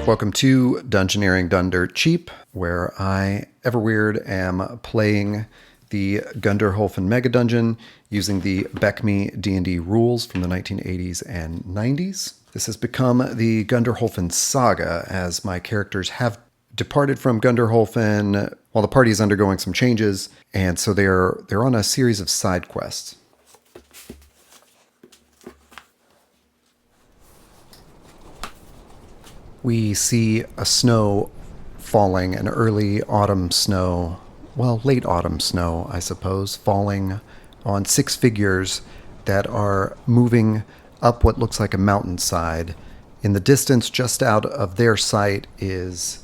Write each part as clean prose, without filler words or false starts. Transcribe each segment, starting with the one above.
Welcome to Dungeoneering Done Dirt Cheap, where I, Everweird, am playing the Gunderholfen Mega Dungeon using the Beckme D&D rules from the 1980s and 90s. This has become the Gunderholfen saga, as my characters have departed from Gunderholfen while the party is undergoing some changes, and so they're on a series of side quests. We see a snow falling, an early autumn snow, well, late autumn snow, I suppose, falling on 6 figures that are moving up what looks like a mountainside. In the distance, just out of their sight, is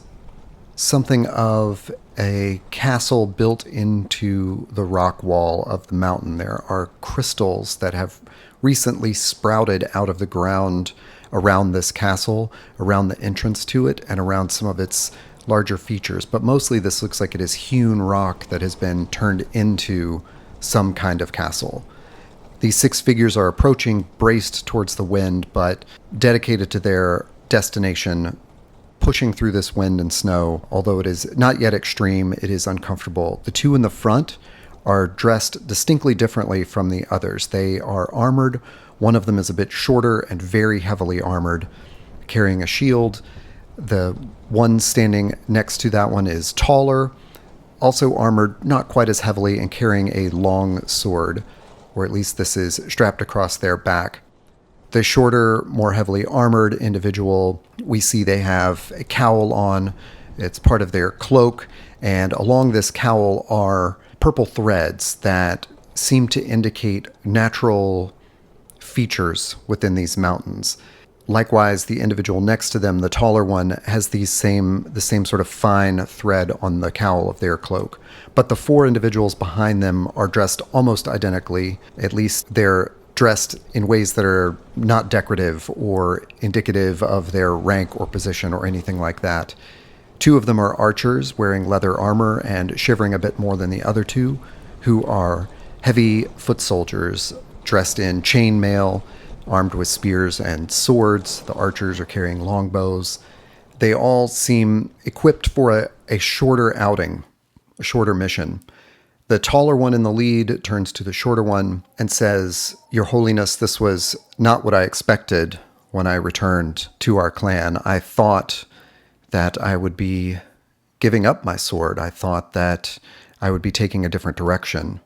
something of a castle built into the rock wall of the mountain. There are crystals that have recently sprouted out of the ground around this castle, around the entrance to it, and around some of its larger features. But mostly this looks like it is hewn rock that has been turned into some kind of castle. These 6 figures are approaching, braced towards the wind, but dedicated to their destination, pushing through this wind and snow. Although it is not yet extreme, it is uncomfortable. The 2 in the front are dressed distinctly differently from the others. They are armored. One of them is a bit shorter and very heavily armored, carrying a shield. The one standing next to that one is taller, also armored, not quite as heavily, and carrying a long sword, or at least this is strapped across their back. The shorter, more heavily armored individual, we see they have a cowl on. It's part of their cloak, and along this cowl are purple threads that seem to indicate natural features within these mountains. Likewise, the individual next to them, the taller one, has the same sort of fine thread on the cowl of their cloak. But the 4 individuals behind them are dressed almost identically. At least they're dressed in ways that are not decorative or indicative of their rank or position or anything like that. 2 of them are archers wearing leather armor and shivering a bit more than the other 2, who are heavy foot soldiers dressed in chainmail, armed with spears and swords. The archers are carrying longbows. They all seem equipped for a shorter outing, a shorter mission. The taller one in the lead turns to the shorter one and says, "Your Holiness, this was not what I expected when I returned to our clan. I thought that I would be giving up my sword. I thought that I would be taking a different direction."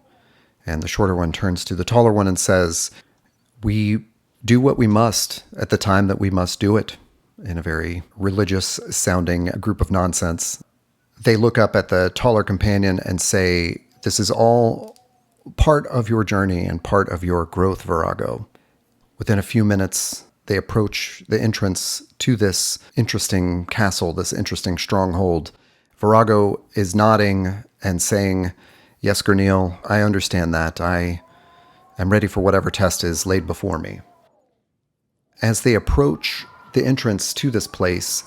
And the shorter one turns to the taller one and says, "We do what we must at the time that we must do it," in a very religious-sounding group of nonsense. They look up at the taller companion and say, "This is all part of your journey and part of your growth, Virago." Within a few minutes, they approach the entrance to this interesting castle, this interesting stronghold. Virago is nodding and saying, "Yes, Gurneel, I understand that. I am ready for whatever test is laid before me." As they approach the entrance to this place,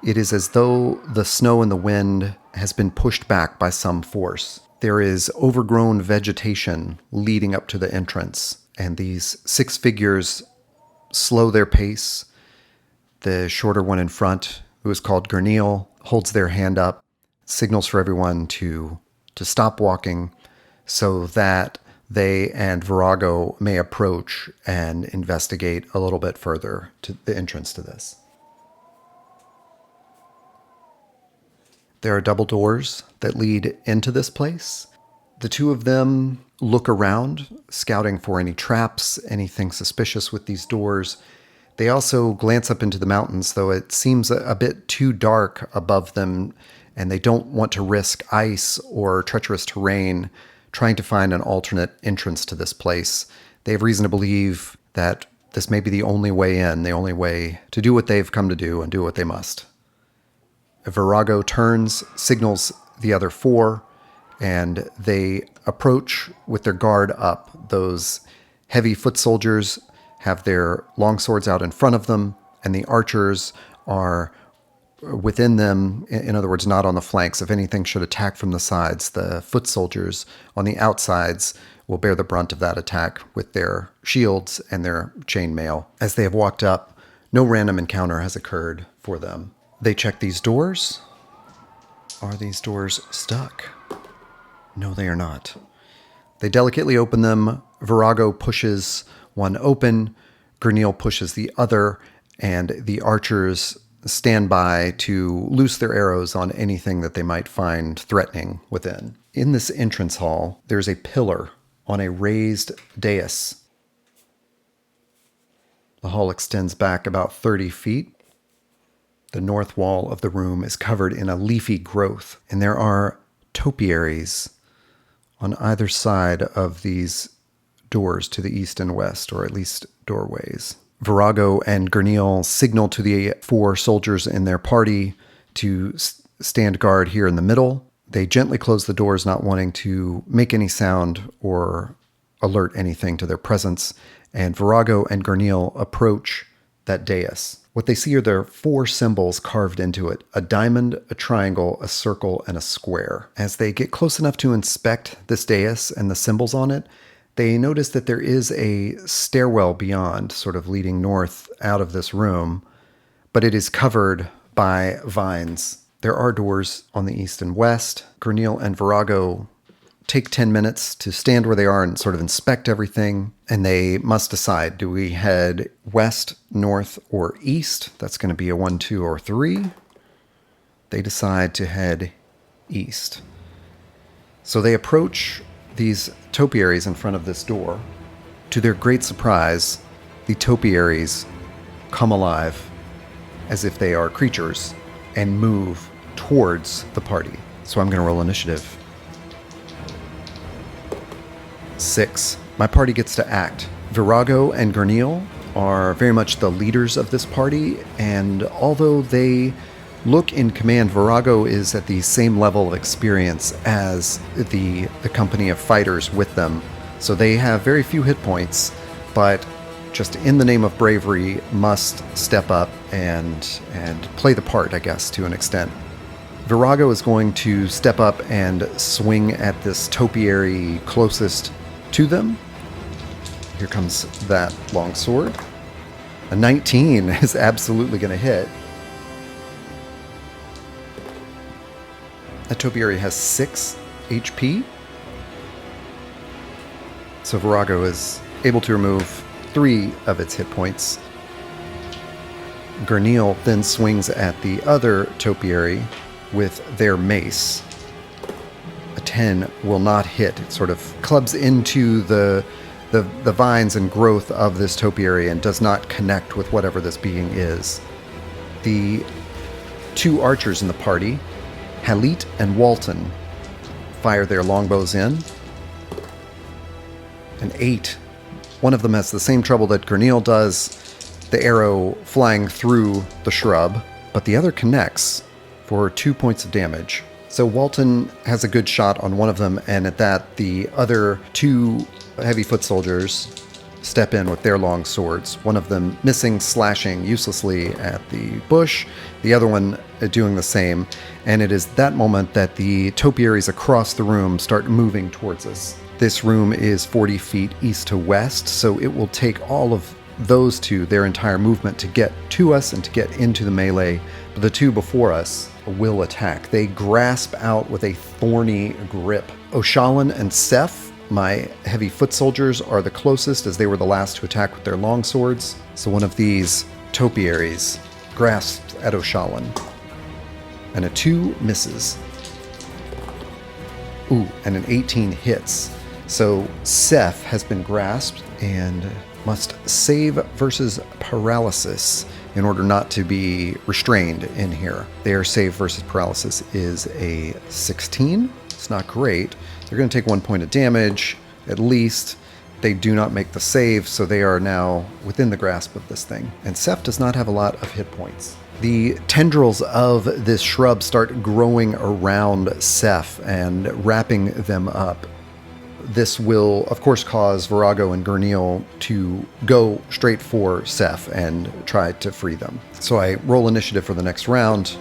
it is as though the snow and the wind has been pushed back by some force. There is overgrown vegetation leading up to the entrance, and these 6 figures slow their pace. The shorter one in front, who is called Gurneel, holds their hand up, signals for everyone to stop walking so that they and Virago may approach and investigate a little bit further to the entrance to this. There are double doors that lead into this place. The 2 of them look around, scouting for any traps, anything suspicious with these doors. They also glance up into the mountains, though it seems a bit too dark above them, and they don't want to risk ice or treacherous terrain trying to find an alternate entrance to this place. They have reason to believe that this may be the only way in, the only way to do what they've come to do and do what they must. Virago turns, signals the other 4, and they approach with their guard up. Those heavy foot soldiers have their long swords out in front of them, and the archers are within them, in other words, not on the flanks. If anything should attack from the sides, the foot soldiers on the outsides will bear the brunt of that attack with their shields and their chainmail. As they have walked up, no random encounter has occurred for them. They check these doors. Are these doors stuck? No, they are not. They delicately open them. Virago pushes one open. Gurneel pushes the other, and the archers stand by to loose their arrows on anything that they might find threatening within. In this entrance hall, there's a pillar on a raised dais. The hall extends back about 30 feet. The north wall of the room is covered in a leafy growth, and there are topiaries on either side of these doors to the east and west, or at least doorways. Virago and Gurneel signal to the 4 soldiers in their party to stand guard here in the middle. They gently close the doors, not wanting to make any sound or alert anything to their presence, and Virago and Gurneel approach that dais. What they see are their 4 symbols carved into it: a diamond, a triangle, a circle, and a square. As they get close enough to inspect this dais and the symbols on it, they notice that there is a stairwell beyond, sort of leading north out of this room, but it is covered by vines. There are doors on the east and west. Gurneel and Virago take 10 minutes to stand where they are and sort of inspect everything, and they must decide, do we head west, north, or east? That's going to be a 1, 2, or 3. They decide to head east. So they approach these topiaries in front of this door. To their great surprise, the topiaries come alive as if they are creatures and move towards the party. So I'm going to roll initiative. 6. My party gets to act. Virago and Gurneel are very much the leaders of this party, and although they look in command, Virago is at the same level of experience as the company of fighters with them. So they have very few hit points, but just in the name of bravery must step up and play the part, I guess, to an extent. Virago is going to step up and swing at this topiary closest to them. Here comes that longsword. A 19 is absolutely going to hit. That topiary has 6 HP. So Virago is able to remove 3 of its hit points. Gurneel then swings at the other topiary with their mace. A 10 will not hit. It sort of clubs into the vines and growth of this topiary and does not connect with whatever this being is. The 2 archers in the party, Halit and Walton, fire their longbows in. An 8. One of them has the same trouble that Gurneel does, the arrow flying through the shrub, but the other connects for 2 points of damage. So Walton has a good shot on one of them, and at that, the other 2 heavy foot soldiers step in with their long swords. One of them missing, slashing uselessly at the bush, the other one doing the same. And it is that moment that the topiaries across the room start moving towards us. This room is 40 feet east to west, so it will take all of those 2, their entire movement, to get to us and to get into the melee. But the 2 before us will attack. They grasp out with a thorny grip. Oshalan and Seth, my heavy foot soldiers, are the closest, as they were the last to attack with their longswords. So one of these topiaries grasps at Oshalan, and a 2 misses. Ooh, and an 18 hits. So Seth has been grasped and must save versus paralysis in order not to be restrained in here. Their save versus paralysis is a 16. It's not great. They're going to take 1 point of damage, at least. They do not make the save, so they are now within the grasp of this thing. And Seth does not have a lot of hit points. The tendrils of this shrub start growing around Seth and wrapping them up. This will, of course, cause Virago and Gurneel to go straight for Seth and try to free them. So I roll initiative for the next round.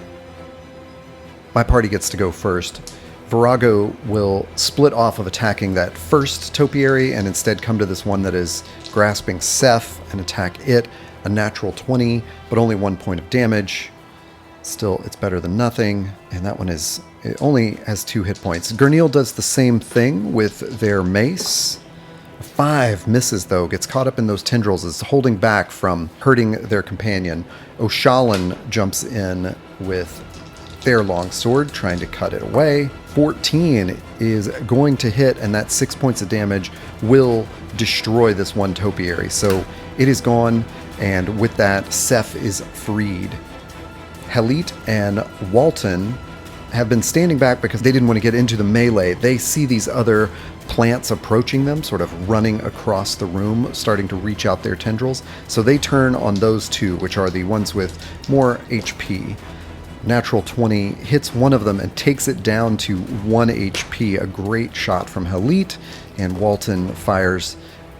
My party gets to go first. Virago will split off of attacking that first topiary and instead come to this one that is grasping Seth and attack it. A natural 20, but only 1 point of damage. Still, it's better than nothing, and that one it only has 2 hit points. Gurneel does the same thing with their mace. 5 misses, though, gets caught up in those tendrils, is holding back from hurting their companion. Oshalan jumps in with their long sword, trying to cut it away. 14 is going to hit, and that 6 points of damage will destroy this one topiary. So it is gone, and with that, Seth is freed. Halit and Walton have been standing back because they didn't want to get into the melee. They see these other plants approaching them, sort of running across the room, starting to reach out their tendrils. So they turn on those 2, which are the ones with more HP. Natural 20 hits one of them and takes it down to 1 HP. A great shot from Halit, and Walton fires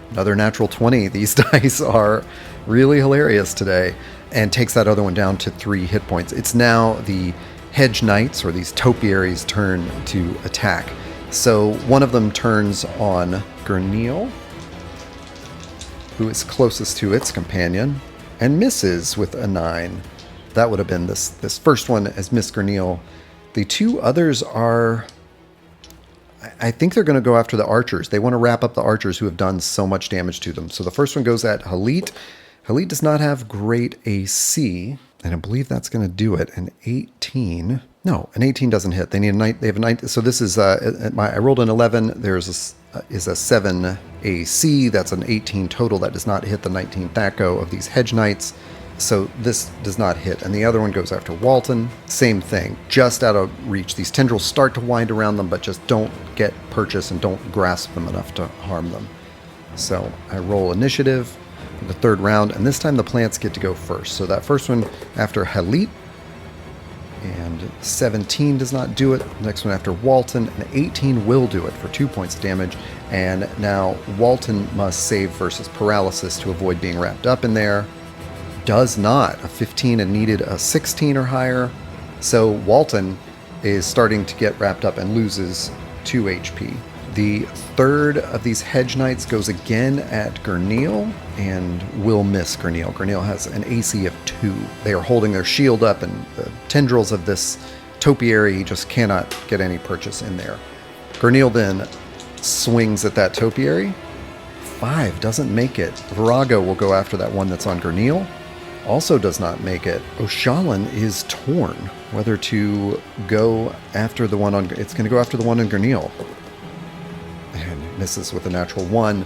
another natural 20. These dice are really hilarious today, and takes that other one down to 3 hit points. It's now the Hedge Knights, or these topiaries' turn to attack. So one of them turns on Gurneel, who is closest to its companion, and misses with a 9. That would have been this first one as Miss Gurneel. The 2 others are... I think they're going to go after the archers. They want to wrap up the archers who have done so much damage to them. So the first one goes at Halit. Halit does not have great AC, and I believe that's going to do it. An 18. No, an 18 doesn't hit. They need a 9. They have a 9. So this is I rolled an 11. There's is a 7 AC. That's an 18 total. That does not hit the 19 Thaco of these Hedge Knights. So this does not hit. And the other one goes after Walton. Same thing. Just out of reach. These tendrils start to wind around them, but just don't get purchase and don't grasp them enough to harm them. So I roll initiative for the 3rd round, and this time the plants get to go first. So that first one after Halit, and 17 does not do it. Next one after Walton, and 18 will do it for 2 points of damage. And now Walton must save versus paralysis to avoid being wrapped up in there. Does not. A 15 and needed a 16 or higher. So Walton is starting to get wrapped up and loses 2 HP. The 3rd of these Hedge Knights goes again at Gurneel and will miss Gurneel. Gurneel has an AC of 2. They are holding their shield up, and the tendrils of this topiary just cannot get any purchase in there. Gurneel then swings at that topiary. 5 doesn't make it. Virago will go after that one that's on Gurneel. Also does not make it. Oshalan is torn whether to go after the one on... It's going to go after the one on Gurneel. And misses with a natural 1.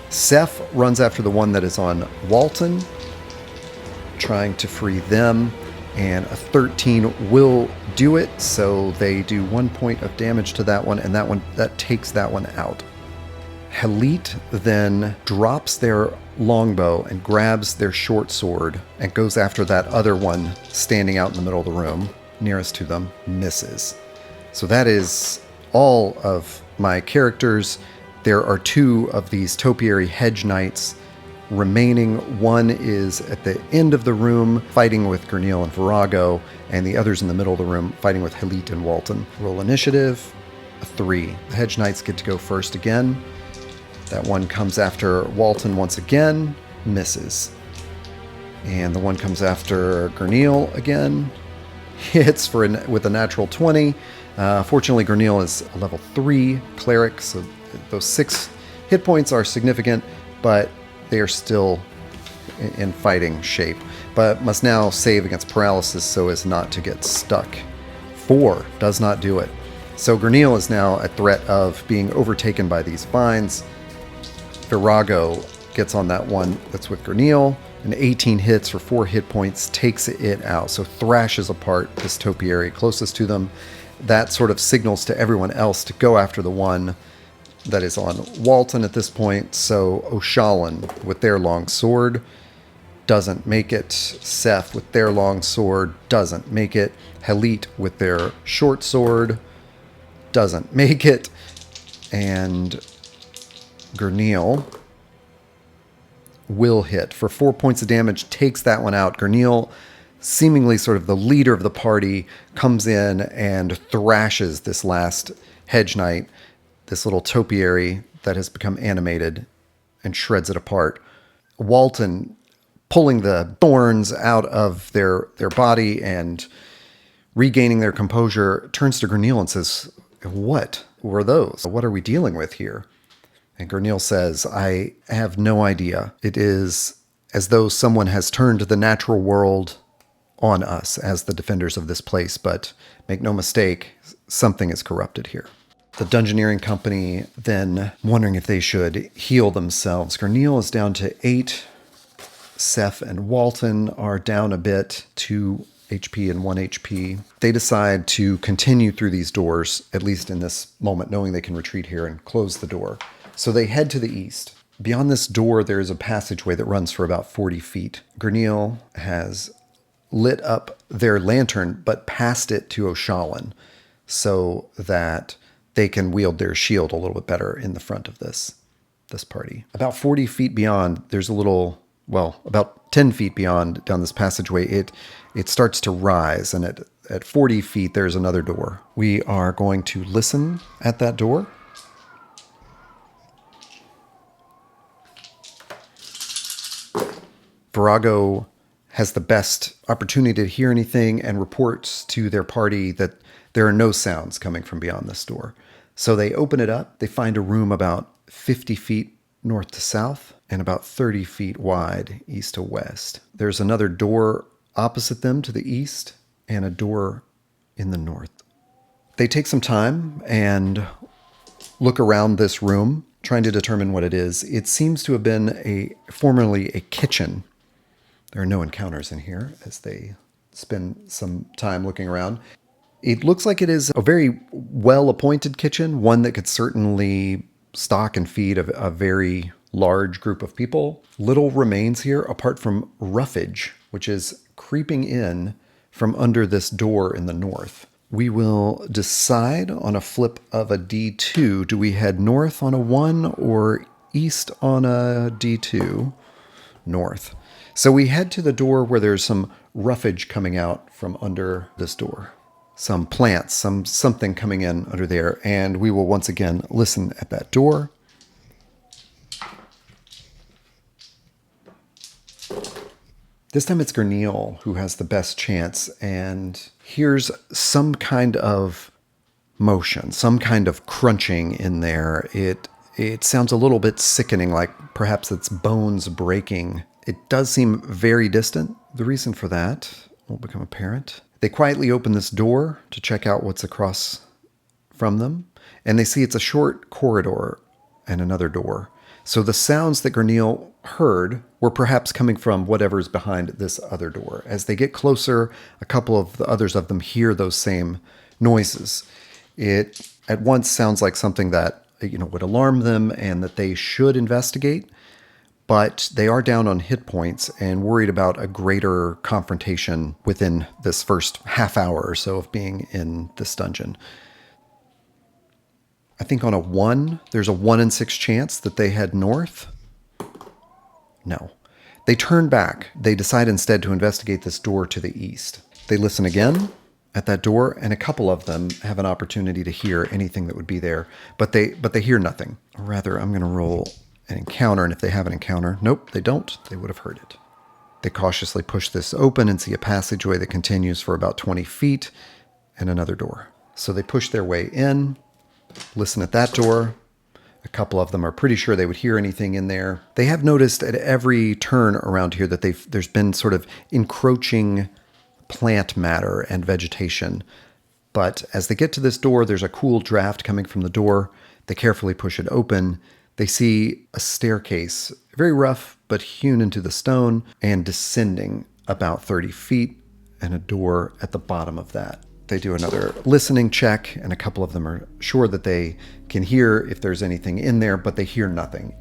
Seth runs after the one that is on Walton, trying to free them. And a 13 will do it, so they do 1 point of damage to that one, and that takes that one out. Halit then drops their longbow and grabs their short sword and goes after that other one standing out in the middle of the room, nearest to them, misses. So that is all of my characters. There are 2 of these topiary Hedge Knights remaining. One is at the end of the room fighting with Gurneel and Virago, and the other's in the middle of the room fighting with Halit and Walton. Roll initiative, a 3. The Hedge Knights get to go first again. That one comes after Walton once again, misses. And the one comes after Gurneel again, hits with a natural 20. Fortunately, Gurneel is a level 3 cleric, so those 6 hit points are significant, but they are still in fighting shape. But must now save against paralysis so as not to get stuck. 4 does not do it. So Gurneel is now at threat of being overtaken by these vines. Virago gets on that one that's with Gurneel. An 18 hits for 4 hit points, takes it out. So thrashes apart this topiary closest to them. That sort of signals to everyone else to go after the one that is on Walton at this point. So Oshalan with their long sword doesn't make it. Seth with their long sword doesn't make it. Halit with their short sword doesn't make it. And Gurneel will hit for 4 points of damage, takes that one out. Gurneel, seemingly sort of the leader of the party, comes in and thrashes this last Hedge Knight, this little topiary that has become animated, and shreds it apart. Walton pulling the thorns out of their body and regaining their composure, turns to Gurneel and says, "What were those? What are we dealing with here?" And Gurneel says, "I have no idea. It is as though someone has turned the natural world on us as the defenders of this place, but make no mistake, something is corrupted here." The Dungeoneering Company then wondering if they should heal themselves. Gurneel is down to 8. Seth and Walton are down a bit, 2 HP and 1 HP. They decide to continue through these doors, at least in this moment, knowing they can retreat here and close the door. So they head to the east. Beyond this door, there is a passageway that runs for about 40 feet. Gurneel has lit up their lantern, but passed it to Oshalin so that they can wield their shield a little bit better in the front of this party. About 40 feet beyond, there's a little, well, about 10 feet beyond down this passageway, it starts to rise, and at 40 feet, there's another door. We are going to listen at that door. Virago has the best opportunity to hear anything and reports to their party that there are no sounds coming from beyond this door. So they open it up. They find a room about 50 feet north to south and about 30 feet wide east to west. There's another door opposite them to the east and a door in the north. They take some time and look around this room, trying to determine what it is. It seems to have been formerly a kitchen. There are no encounters in here as they spend some time looking around. It looks like it is a very well-appointed kitchen, one that could certainly stock and feed a very large group of people. Little remains here apart from roughage, which is creeping in from under this door in the north. We will decide on a flip of a D2. Do we head north on a 1 or east on a D2? North. So we head to the door where there's some roughage coming out from under this door. Some plants, something coming in under there, and we will once again listen at that door. This time it's Gurneel who has the best chance and hears some kind of motion, some kind of crunching in there. It sounds a little bit sickening, like perhaps it's bones breaking. It does seem very distant. The reason for that will become apparent. They quietly open this door to check out what's across from them, and they see it's a short corridor and another door. So the sounds that Gurneel heard were perhaps coming from whatever's behind this other door. As they get closer, a couple of the others of them hear those same noises. It at once sounds like something that would alarm them and that they should investigate, but they are down on hit points and worried about a greater confrontation within this first half hour or so of being in this dungeon. I think on a 1, there's a 1 in 6 chance that they head north. No. They turn back. They decide instead to investigate this door to the east. They listen again at that door, and a couple of them have an opportunity to hear anything that would be there, but they hear nothing. Or rather, I'm going to roll an encounter, and if they have an encounter, nope, they don't. They would have heard it. They cautiously push this open and see a passageway that continues for about 20 feet and another door. So they push their way in, listen at that door. A couple of them are pretty sure they would hear anything in there. They have noticed at every turn around here that there's been sort of encroaching plant matter and vegetation. But as they get to this door, there's a cool draft coming from the door. They carefully push it open. They see a staircase, very rough, but hewn into the stone and descending about 30 feet, and a door at the bottom of that. They do another listening check, and a couple of them are sure that they can hear if there's anything in there, but they hear nothing.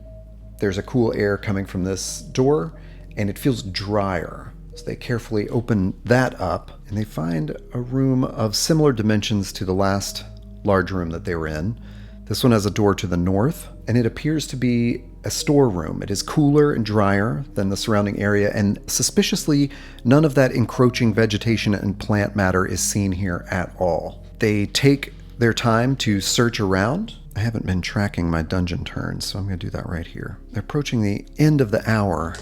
There's a cool air coming from this door, and it feels drier. So they carefully open that up, and they find a room of similar dimensions to the last large room that they were in. This one has a door to the north, and it appears to be a storeroom. It is cooler and drier than the surrounding area, and suspiciously, none of that encroaching vegetation and plant matter is seen here at all. They take their time to search around. I haven't been tracking my dungeon turns, so I'm going to do that right here. They're approaching the end of the hour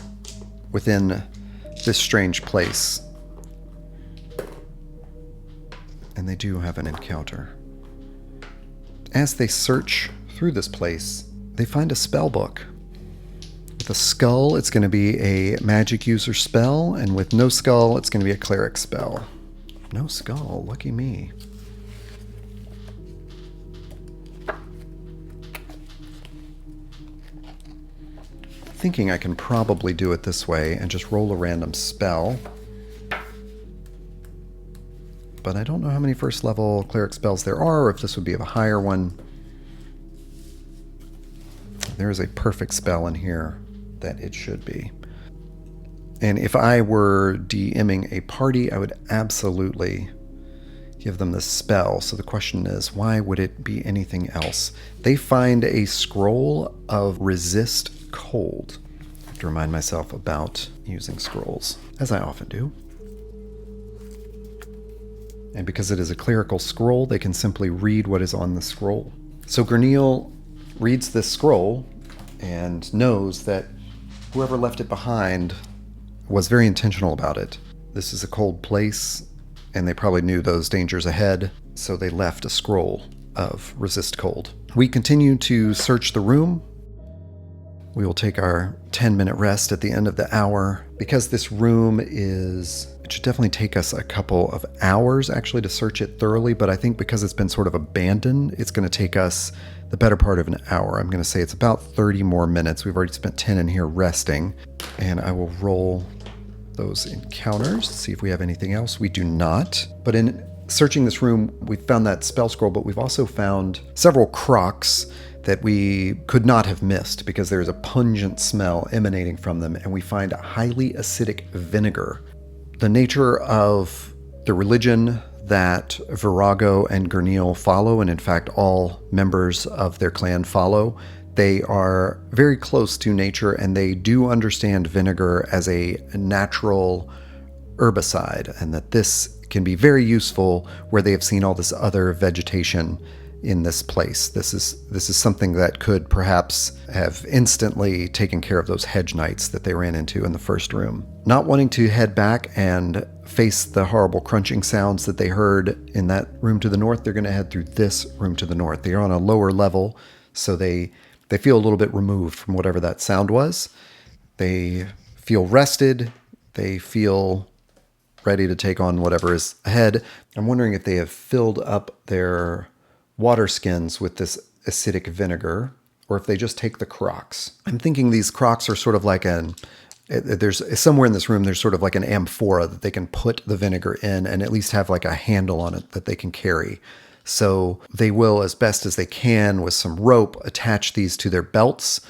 within this strange place. And they do have an encounter. As they search through this place, they find a spell book. With a skull, it's going to be a magic user spell, and with no skull, it's going to be a cleric spell. No skull, lucky me. Thinking I can probably do it this way and just roll a random spell. But I don't know how many first level cleric spells there are, or if this would be of a higher one. There is a perfect spell in here that it should be. And if I were DMing a party, I would absolutely give them this spell. So the question is, why would it be anything else? They find a scroll of resist cold. I have to remind myself about using scrolls, as I often do. And because it is a clerical scroll, they can simply read what is on the scroll. So Gurneel reads this scroll and knows that whoever left it behind was very intentional about it. This is a cold place, and they probably knew those dangers ahead, so they left a scroll of resist cold. We continue to search the room. We will take our 10-minute rest at the end of the hour. Because this room it should definitely take us a couple of hours actually to search it thoroughly, but I think because it's been sort of abandoned, it's going to take us the better part of an hour. I'm going to say it's about 30 more minutes. We've already spent 10 in here resting, and I will roll those encounters, see if we have anything else. We do not, but in searching this room, we found that spell scroll, but we've also found several crocks that we could not have missed because there's a pungent smell emanating from them, and we find a highly acidic vinegar. The nature of the religion that Virago and Gurneel follow, and in fact all members of their clan follow, they are very close to nature, and they do understand vinegar as a natural herbicide, and that this can be very useful where they have seen all this other vegetation in this place. This is something that could perhaps have instantly taken care of those hedge knights that they ran into in the first room. Not wanting to head back and face the horrible crunching sounds that they heard in that room to the north, they're going to head through this room to the north. They are on a lower level, so they feel a little bit removed from whatever that sound was. They feel rested. They feel ready to take on whatever is ahead. I'm wondering if they have filled up their water skins with this acidic vinegar, or if they just take the crocks. I'm thinking these crocks are sort of like there's somewhere in this room, there's sort of like an amphora that they can put the vinegar in and at least have like a handle on it that they can carry. So they will, as best as they can, with some rope, attach these to their belts.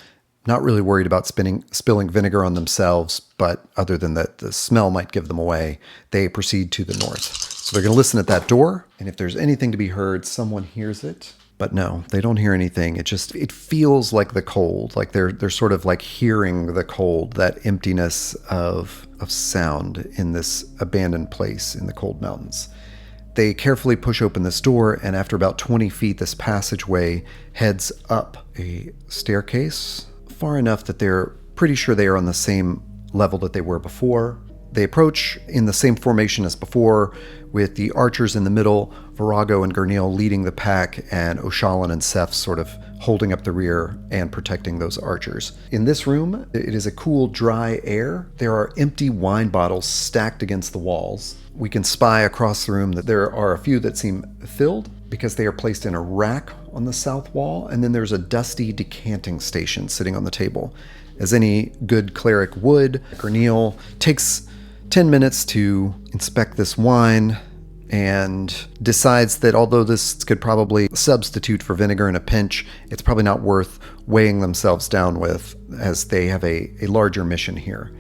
Not really worried about spilling vinegar on themselves, but other than that, the smell might give them away. They proceed to the north. So they're going to listen at that door, and if there's anything to be heard, someone hears it. But no, they don't hear anything. It feels like the cold, like they're sort of like hearing the cold, that emptiness of sound in this abandoned place in the cold mountains. They carefully push open this door, and after about 20 feet, this passageway heads up a staircase far enough that they're pretty sure they are on the same level that they were before. They approach in the same formation as before, with the archers in the middle, Virago and Gurneel leading the pack, and Oshalan and Seth sort of holding up the rear and protecting those archers. In this room, it is a cool, dry air. There are empty wine bottles stacked against the walls. We can spy across the room that there are a few that seem filled because they are placed in a rack on the south wall, and then there's a dusty decanting station sitting on the table. As any good cleric would, Gurneel takes 10 minutes to inspect this wine and decides that although this could probably substitute for vinegar in a pinch, it's probably not worth weighing themselves down with, as they have a larger mission here.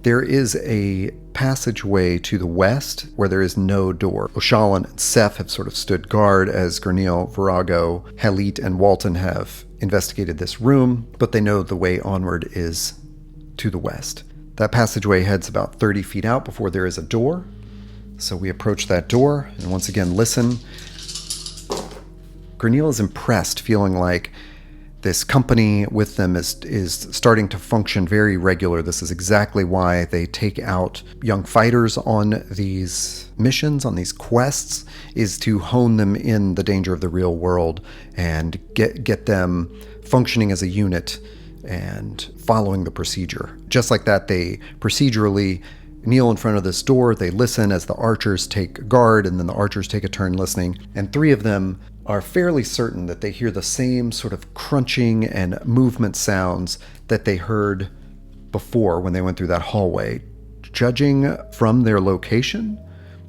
There is a passageway to the west where there is no door. Oshalan and Seth have sort of stood guard as Gurneel, Virago, Halit, and Walton have investigated this room, but they know the way onward is to the west. That passageway heads about 30 feet out before there is a door. So we approach that door and once again listen. Gurneel is impressed, feeling like this company with them is starting to function very regular. This is exactly why they take out young fighters on these missions, on these quests, is to hone them in the danger of the real world and get them functioning as a unit and following the procedure. Just like that, they procedurally kneel in front of this door, they listen as the archers take guard, and then the archers take a turn listening, and 3 of them are fairly certain that they hear the same sort of crunching and movement sounds that they heard before when they went through that hallway. Judging from their location,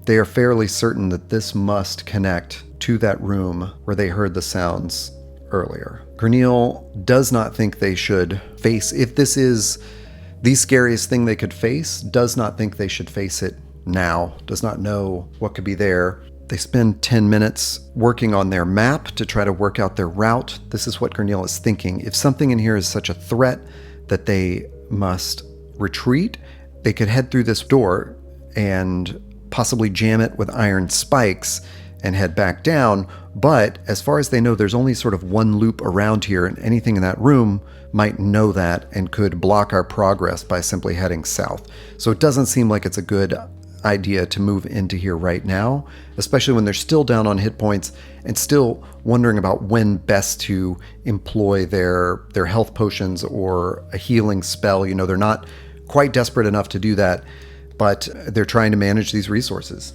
they are fairly certain that this must connect to that room where they heard the sounds earlier. Gurneel does not think they should face, if this is the scariest thing they could face, does not think they should face it now, does not know what could be there. They spend 10 minutes working on their map to try to work out their route. This is what Gurneel is thinking. If something in here is such a threat that they must retreat, they could head through this door and possibly jam it with iron spikes and head back down. But as far as they know, there's only sort of one loop around here, and anything in that room might know that and could block our progress by simply heading south. So it doesn't seem like it's a good idea to move into here right now, especially when they're still down on hit points and still wondering about when best to employ their health potions or a healing spell. You know, they're not quite desperate enough to do that, but they're trying to manage these resources.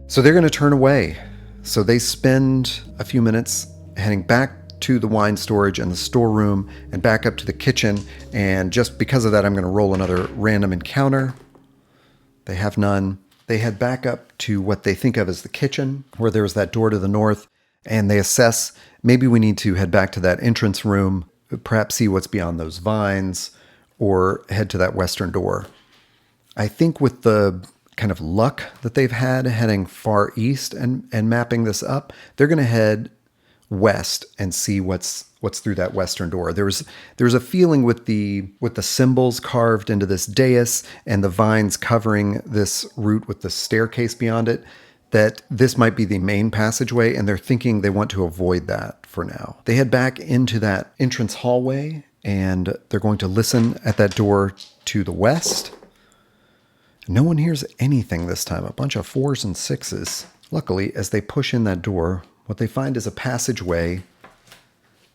So they're going to turn away. So they spend a few minutes heading back to the wine storage and the storeroom and back up to the kitchen. And just because of that, I'm going to roll another random encounter. They have none. They head back up to what they think of as the kitchen, where there was that door to the north, and they assess, maybe we need to head back to that entrance room, perhaps see what's beyond those vines, or head to that western door. I think with the kind of luck that they've had heading far east and mapping this up, they're going to head west and see what's through that western door. There was a feeling with the symbols carved into this dais and the vines covering this route with the staircase beyond it, that this might be the main passageway, and they're thinking they want to avoid that for now. They head back into that entrance hallway, and they're going to listen at that door to the west. No one hears anything this time, a bunch of 4s and 6s. Luckily, as they push in that door, what they find is a passageway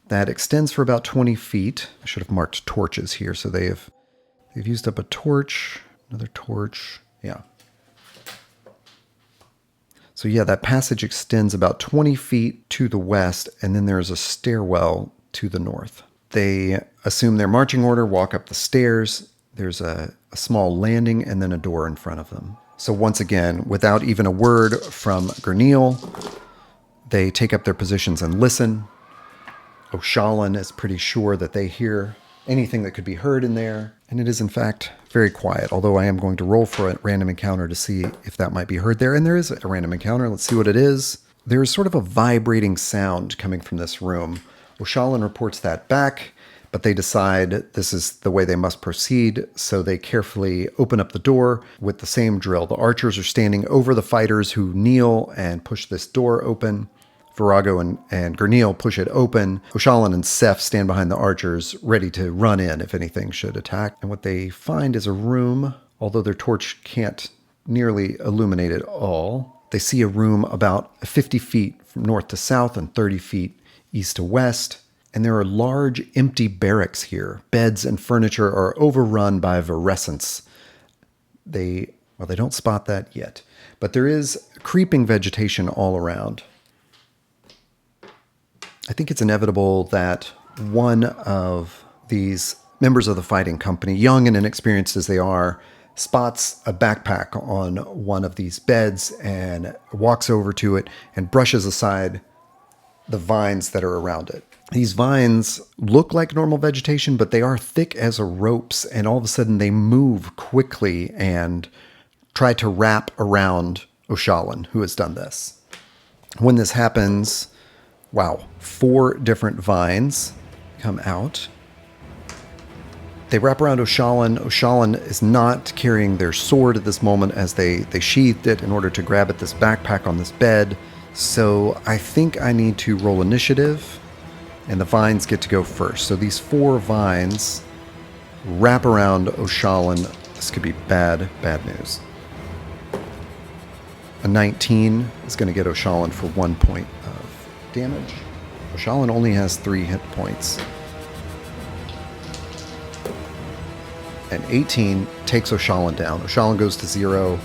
that extends for about 20 feet. I should have marked torches here, so they've used up a torch, another torch, yeah. So yeah, that passage extends about 20 feet to the west, and then there's a stairwell to the north. They assume their marching order, walk up the stairs. There's a small landing and then a door in front of them. So once again, without even a word from Gurneel, they take up their positions and listen. O'Shallan is pretty sure that they hear anything that could be heard in there, and it is in fact very quiet, although I am going to roll for a random encounter to see if that might be heard there, and there is a random encounter. Let's see what it is. There is sort of a vibrating sound coming from this room. O'Shallan reports that back, but they decide this is the way they must proceed, so they carefully open up the door with the same drill. The archers are standing over the fighters who kneel and push this door open. Virago and Gurneel push it open. O'Shallan and Seth stand behind the archers, ready to run in if anything should attack. And what they find is a room, although their torch can't nearly illuminate it all. They see a room about 50 feet from north to south and 30 feet east to west. And there are large empty barracks here. Beds and furniture are overrun by virescence. They don't spot that yet. But there is creeping vegetation all around. I think it's inevitable that one of these members of the fighting company, young and inexperienced as they are, spots a backpack on one of these beds and walks over to it and brushes aside the vines that are around it. These vines look like normal vegetation, but they are thick as ropes, and all of a sudden they move quickly and try to wrap around O'Shallan, who has done this. When this happens, 4 different vines come out. They wrap around O'Shallan. O'Shallan is not carrying their sword at this moment as they sheathed it in order to grab at this backpack on this bed. So I think I need to roll initiative and the vines get to go first. So these 4 vines wrap around Oshalan. This could be bad news. A 19 is going to get Oshalan for 1 point of damage. Oshalan only has 3 hit points. And 18 takes Oshalan down. Oshalan goes to 0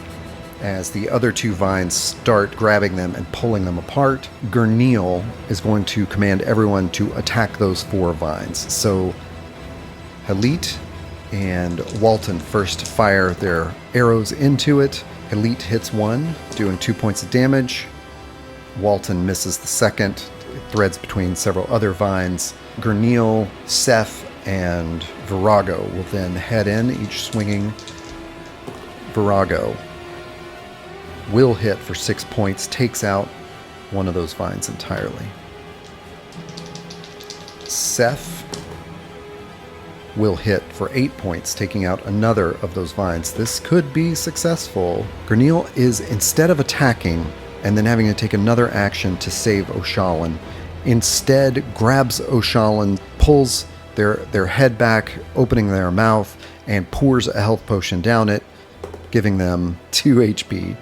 as the other 2 vines start grabbing them and pulling them apart. Gurneal is going to command everyone to attack those 4 vines. So Halit and Walton first fire their arrows into it. Halit hits 1, doing 2 points of damage. Walton misses the second. It threads between several other vines. Gurneal, Seth, and Virago will then head in, each swinging. Virago will hit for 6 points, takes out one of those vines entirely. Seth will hit for 8 points, taking out another of those vines. This could be successful. Gurneal is, instead of attacking and then having to take another action to save Oshalan, instead grabs Oshalan, pulls their head back, opening their mouth, and pours a health potion down it, giving them 2 HP.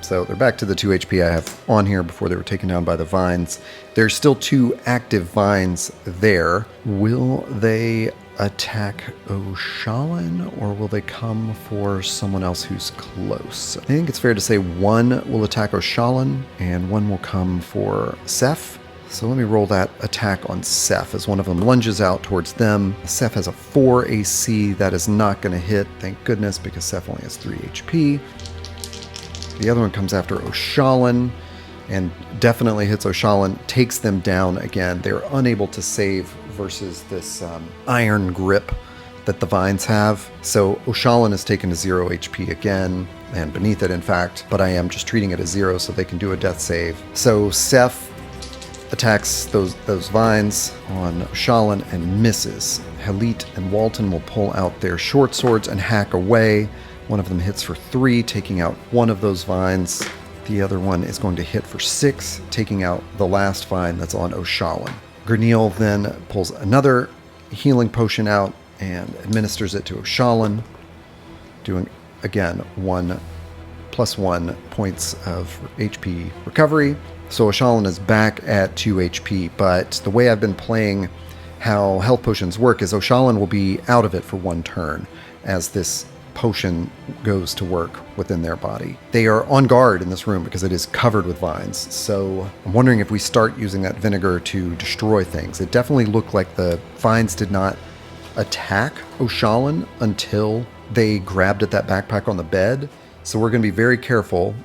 So they're back to the 2 HP I have on here before they were taken down by the vines. There's still 2 active vines there. Will they attack Oshalan, or will they come for someone else who's close? I think it's fair to say 1 will attack Oshalan, and 1 will come for Seth. So let me roll that attack on Seth as one of them lunges out towards them. Seth has a 4 AC. That is not going to hit, thank goodness, because Seth only has 3 HP. The other one comes after Oshalan and definitely hits Oshalan, takes them down again. They're unable to save versus this iron grip that the vines have. So Oshalan is taken to 0 HP again, and beneath it, in fact, but I am just treating it as 0 so they can do a death save. So Seth attacks those vines on Oshalan and misses. Halit and Walton will pull out their short swords and hack away. One of them hits for 3, taking out one of those vines. The other one is going to hit for 6, taking out the last vine that's on Oshalan. Gurneal then pulls another healing potion out and administers it to Oshalan, doing, again, 1 + 1 points of HP recovery. So Oshalan is back at 2 HP, but the way I've been playing how health potions work is Oshalan will be out of it for 1 turn as this potion goes to work within their body. They are on guard in this room because it is covered with vines. So I'm wondering if we start using that vinegar to destroy things. It definitely looked like the vines did not attack Oshalan until they grabbed at that backpack on the bed. So we're going to be very careful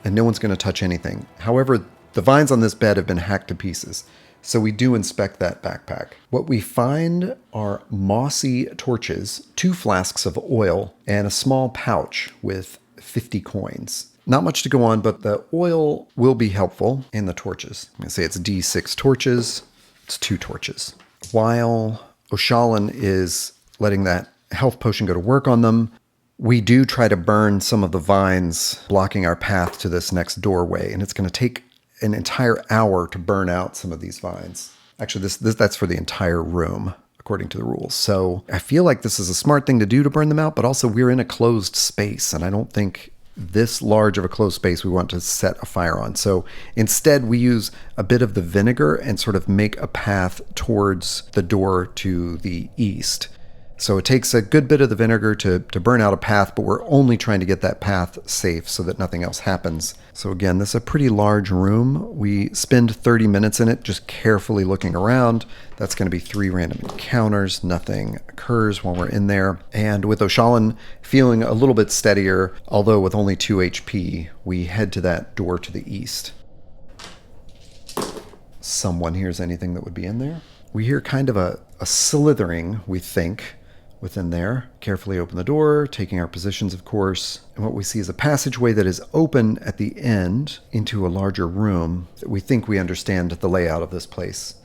and no one's going to touch anything. However, the vines on this bed have been hacked to pieces. So we do inspect that backpack. What we find are mossy torches, 2 flasks of oil, and a small pouch with 50 coins. Not much to go on, but the oil will be helpful in the torches. I'm going to say it's D6 torches. It's 2 torches. While Oshalan is letting that health potion go to work on them, we do try to burn some of the vines blocking our path to this next doorway, and it's going to take an entire hour to burn out some of these vines. Actually, that's for the entire room, according to the rules. So I feel like this is a smart thing to do to burn them out, but also we're in a closed space, and I don't think this large of a closed space we want to set a fire on. So instead, we use a bit of the vinegar and sort of make a path towards the door to the east. So it takes a good bit of the vinegar to burn out a path, but we're only trying to get that path safe so that nothing else happens. So again, this is a pretty large room. We spend 30 minutes in it just carefully looking around. That's going to be 3 random encounters. Nothing occurs while we're in there. And with Oshalan feeling a little bit steadier, although with only 2 HP, we head to that door to the east. Someone hears anything that would be in there. We hear kind of a slithering, we think, within there. Carefully open the door, taking our positions, of course. And what we see is a passageway that is open at the end into a larger room. We think we understand the layout of this place.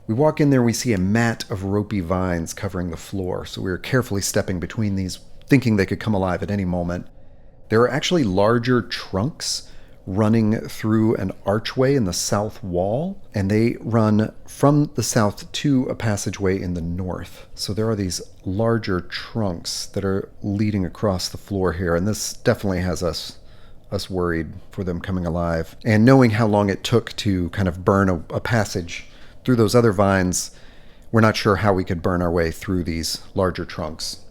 We walk in there, we see a mat of ropey vines covering the floor. So we're carefully stepping between these, thinking they could come alive at any moment. There are actually larger trunks running through an archway in the south wall, and they run from the south to a passageway in the north. So there are these larger trunks that are leading across the floor here, and this definitely has us worried for them coming alive. And knowing how long it took to kind of burn a passage through those other vines, we're not sure how we could burn our way through these larger trunks.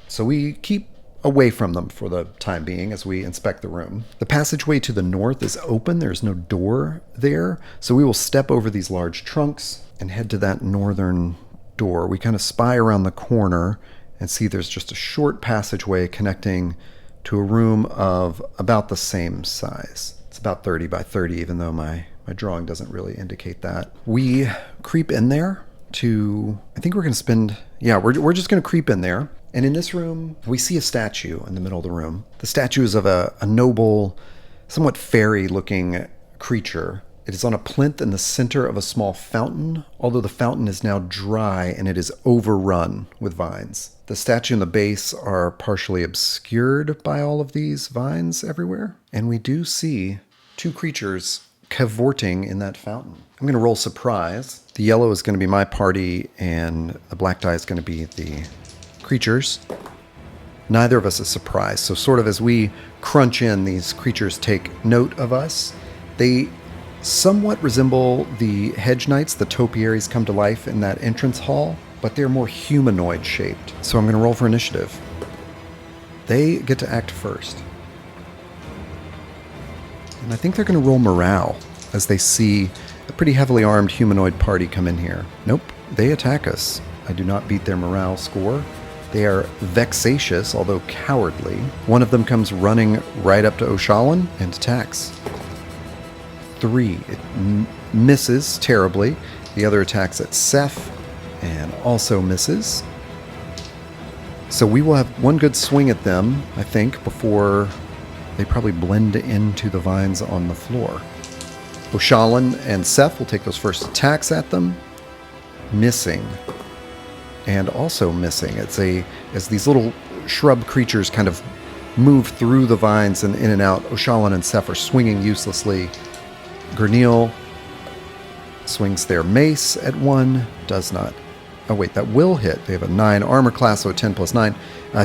So we keep away from them for the time being as we inspect the room. The passageway to the north is open. There's no door there. So we will step over these large trunks and head to that northern door. We kind of spy around the corner and see there's just a short passageway connecting to a room of about the same size. It's about 30 by 30, even though my drawing doesn't really indicate that. We creep in there to, I think we're going to spend, we're just going to creep in there. And in this room, we see a statue in the middle of the room. The statue is of a noble, somewhat fairy-looking creature. It is on a plinth in the center of a small fountain, although the fountain is now dry and it is overrun with vines. The statue and the base are partially obscured by all of these vines everywhere. And we do see two creatures cavorting in that fountain. I'm going to roll surprise. The yellow is going to be my party, and the black die is going to be the creatures. Neither of us is surprised. So sort of as we crunch in, these creatures take note of us. They somewhat resemble the hedge knights, the topiaries come to life in that entrance hall, but they're more humanoid shaped. So I'm going to roll for initiative. They get to act first. And I think they're going to roll morale as they see a pretty heavily armed humanoid party come in here. Nope, they attack us. I do not beat their morale score. They are vexatious, although cowardly. One of them comes running right up to Oshalan and attacks. 3. It misses terribly. The other attacks at Seth and also misses. So we will have one good swing at them, I think, before they probably blend into the vines on the floor. Oshalan and Seth will take those first attacks at them, missing. And also missing. As these little shrub creatures kind of move through the vines and in and out, Oshalan and Seth are swinging uselessly. Gernil swings their mace at one, does not. Oh wait, that will hit. They have a 9 armor class, so a 10 plus 9.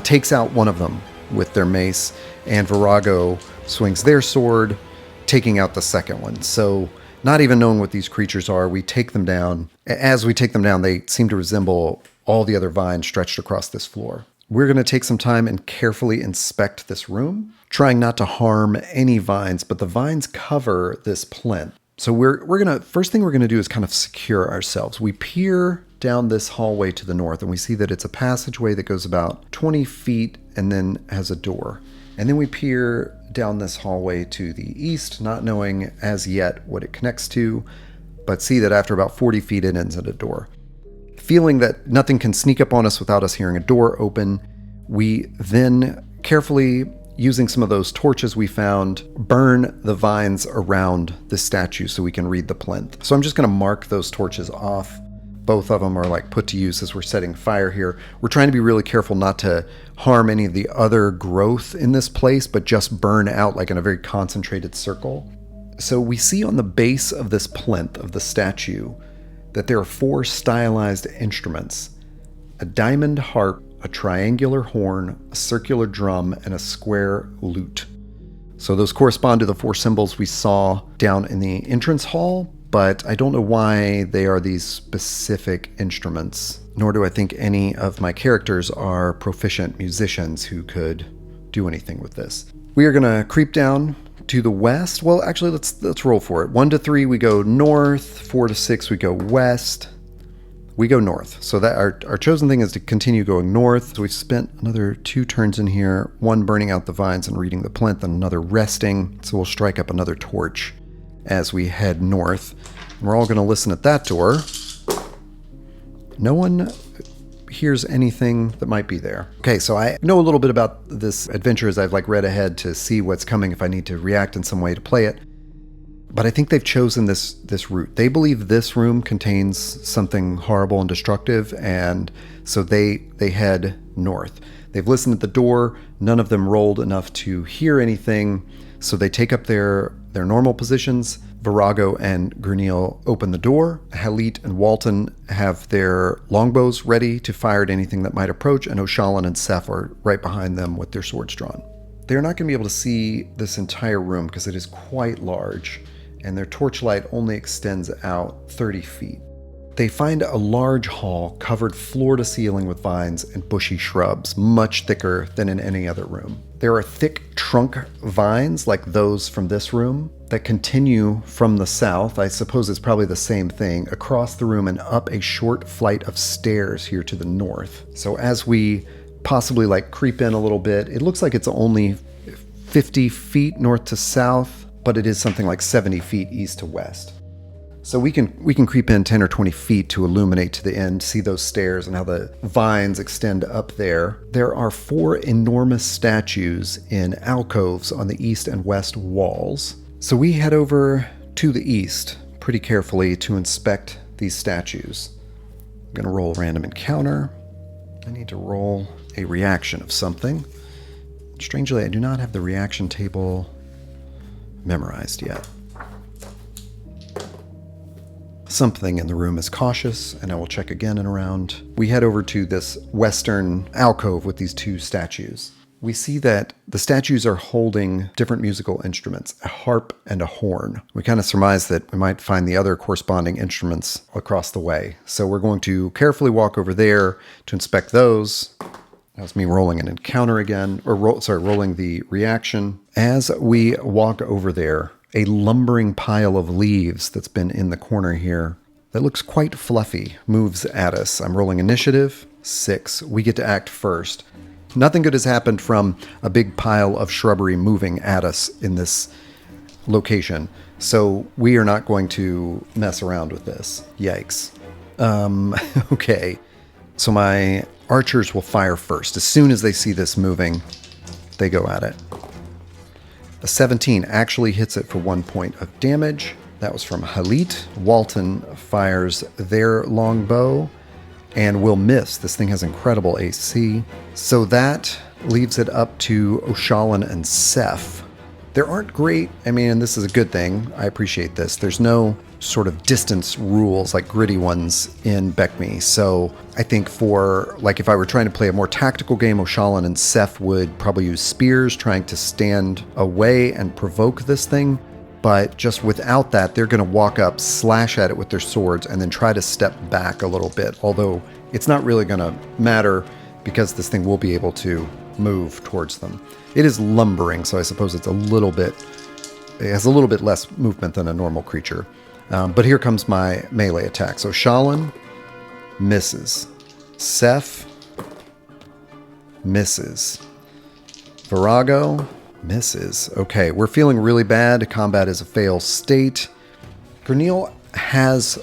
Takes out one of them with their mace, and Virago swings their sword, taking out the second one. So not even knowing what these creatures are, we take them down. As we take them down, they seem to resemble all the other vines stretched across this floor. We're going to take some time and carefully inspect this room, trying not to harm any vines, but the vines cover this plinth. So first thing we're going to do is kind of secure ourselves. We peer down this hallway to the north, and we see that it's a passageway that goes about 20 feet and then has a door. And then we peer down this hallway to the east, not knowing as yet what it connects to, but see that after about 40 feet it ends at a door. Feeling that nothing can sneak up on us without us hearing a door open, we then carefully, using some of those torches we found, burn the vines around the statue so we can read the plinth. So I'm just going to mark those torches off. Both of them are like put to use as we're setting fire here. We're trying to be really careful not to harm any of the other growth in this place, but just burn out like in a very concentrated circle. So we see on the base of this plinth of the statue that there are 4 stylized instruments: a diamond harp, a triangular horn, a circular drum, and a square lute. So those correspond to the 4 symbols we saw down in the entrance hall, but I don't know why they are these specific instruments, nor do I think any of my characters are proficient musicians who could do anything with this. We are going to creep down to the west. Well, actually, let's roll for it. 1 to 3, we go north. 4 to 6, we go west. We go north. So that our chosen thing is to continue going north. So we've spent another 2 turns in here, one burning out the vines and reading the plinth, and another resting. So we'll strike up another torch as we head north. And we're all going to listen at that door. No one hears anything that might be there. Okay, so I know a little bit about this adventure as I've read ahead to see what's coming if I need to react in some way to play it. But I think they've chosen this route. They believe this room contains something horrible and destructive, and so they head north. They've listened at the door. None of them rolled enough to hear anything, so they take up their their normal positions. Virago and Gurneel open the door. Halit and Walton have their longbows ready to fire at anything that might approach, and Oshalan and Seth are right behind them with their swords drawn. They're not going to be able to see this entire room because it is quite large, and their torchlight only extends out 30 feet. They find a large hall covered floor to ceiling with vines and bushy shrubs, much thicker than in any other room. There are thick trunk vines like those from this room that continue from the south. I suppose it's probably the same thing, across the room and up a short flight of stairs here to the north. So as we possibly creep in a little bit, it looks like it's only 50 feet north to south, but it is something like 70 feet east to west. So we can creep in 10 or 20 feet to illuminate to the end, see those stairs and how the vines extend up there. There are 4 enormous statues in alcoves on the east and west walls. So we head over to the east pretty carefully to inspect these statues. I'm going to roll a random encounter. I need to roll a reaction of something. Strangely, I do not have the reaction table memorized yet. Something in the room is cautious, and I will check again in a round. We head over to this western alcove with these 2 statues. We see that the statues are holding different musical instruments, a harp and a horn. We kind of surmise that we might find the other corresponding instruments across the way. So we're going to carefully walk over there to inspect those. That was me rolling an encounter again, or rolling the reaction. As we walk over there, a lumbering pile of leaves that's been in the corner here that looks quite fluffy moves at us. I'm rolling initiative, 6. We get to act first. Nothing good has happened from a big pile of shrubbery moving at us in this location, so we are not going to mess around with this. Yikes. Okay. So my archers will fire first. As soon as they see this moving, they go at it. A 17 actually hits it for 1 point of damage. That was from Halit. Walton fires their longbow and will miss. This thing has incredible AC. So that leaves it up to Oshalan and Seth. There aren't great, and this is a good thing. I appreciate this. There's no sort of distance rules like gritty ones in Beckme. So I think for, if I were trying to play a more tactical game, Oshalan and Seth would probably use spears, trying to stand away and provoke this thing. But just without that, they're going to walk up, slash at it with their swords, and then try to step back a little bit. Although it's not really going to matter because this thing will be able to move towards them. It is lumbering, so I suppose it has a little bit less movement than a normal creature. But here comes my melee attack. So Shalin misses. Seth misses. Virago misses. Okay, we're feeling really bad. Combat is a fail state. Gurneel has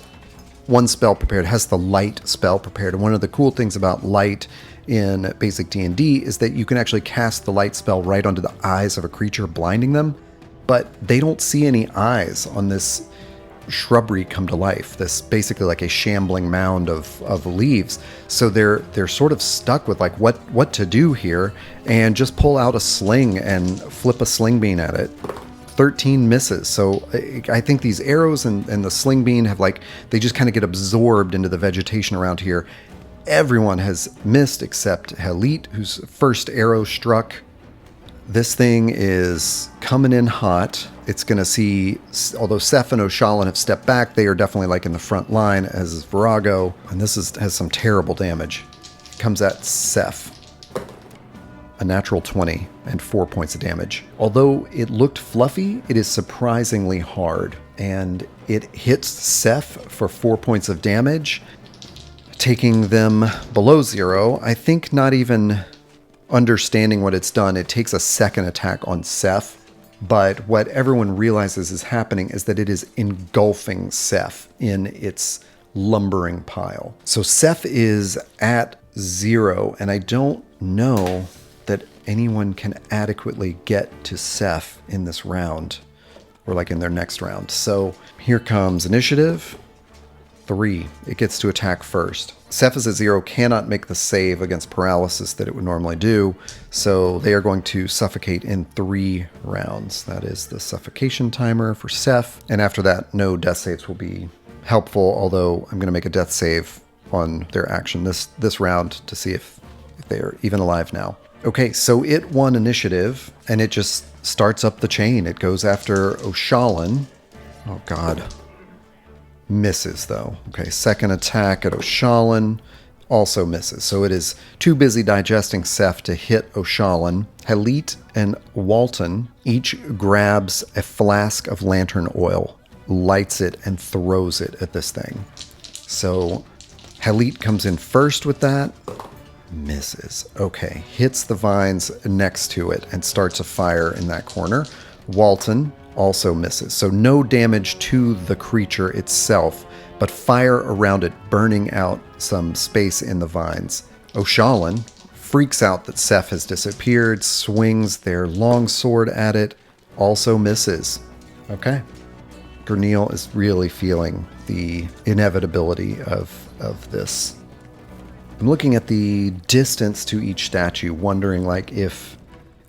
one spell prepared, has the light spell prepared. And one of the cool things about light in basic D&D is that you can actually cast the light spell right onto the eyes of a creature, blinding them. But they don't see any eyes on this shrubbery come to life. This basically like a shambling mound of leaves. So they're sort of stuck with what to do here, and just pull out a sling and flip a sling bean at it. 13 misses. So I think these arrows and the sling bean have they just kind of get absorbed into the vegetation around here. Everyone has missed except Halit, whose first arrow struck. This thing is coming in hot. It's going to see, although Seth and Oshalan have stepped back, they are definitely in the front line, as is Virago. And this has some terrible damage. Comes at Seth. A natural 20 and 4 points of damage. Although it looked fluffy, it is surprisingly hard. And it hits Seth for 4 points of damage, taking them below 0. I think not even understanding what it's done, it takes a second attack on Seth. But what everyone realizes is happening is that it is engulfing Seth in its lumbering pile. So Seth is at 0, and I don't know that anyone can adequately get to Seth in this round, or in their next round. So here comes initiative. 3. It gets to attack first. Seth is at 0, cannot make the save against paralysis that it would normally do, so they are going to suffocate in 3 rounds. That is the suffocation timer for Seth, and after that, no death saves will be helpful, although I'm going to make a death save on their action this round to see if they're even alive now. Okay, so it won initiative, and it just starts up the chain. It goes after Oshalan. Oh, God. Misses, though. Okay, second attack at Oshalan also misses. So it is too busy digesting Seth to hit Oshalan. Halit and Walton each grabs a flask of lantern oil, lights it, and throws it at this thing. So Halit comes in first with that. Misses. Okay, hits the vines next to it and starts a fire in that corner. Walton also misses. So no damage to the creature itself, but fire around it, burning out some space in the vines. Oshalan freaks out that Seth has disappeared, swings their long sword at it, also misses. Okay. Gurneel is really feeling the inevitability of this. I'm looking at the distance to each statue, wondering if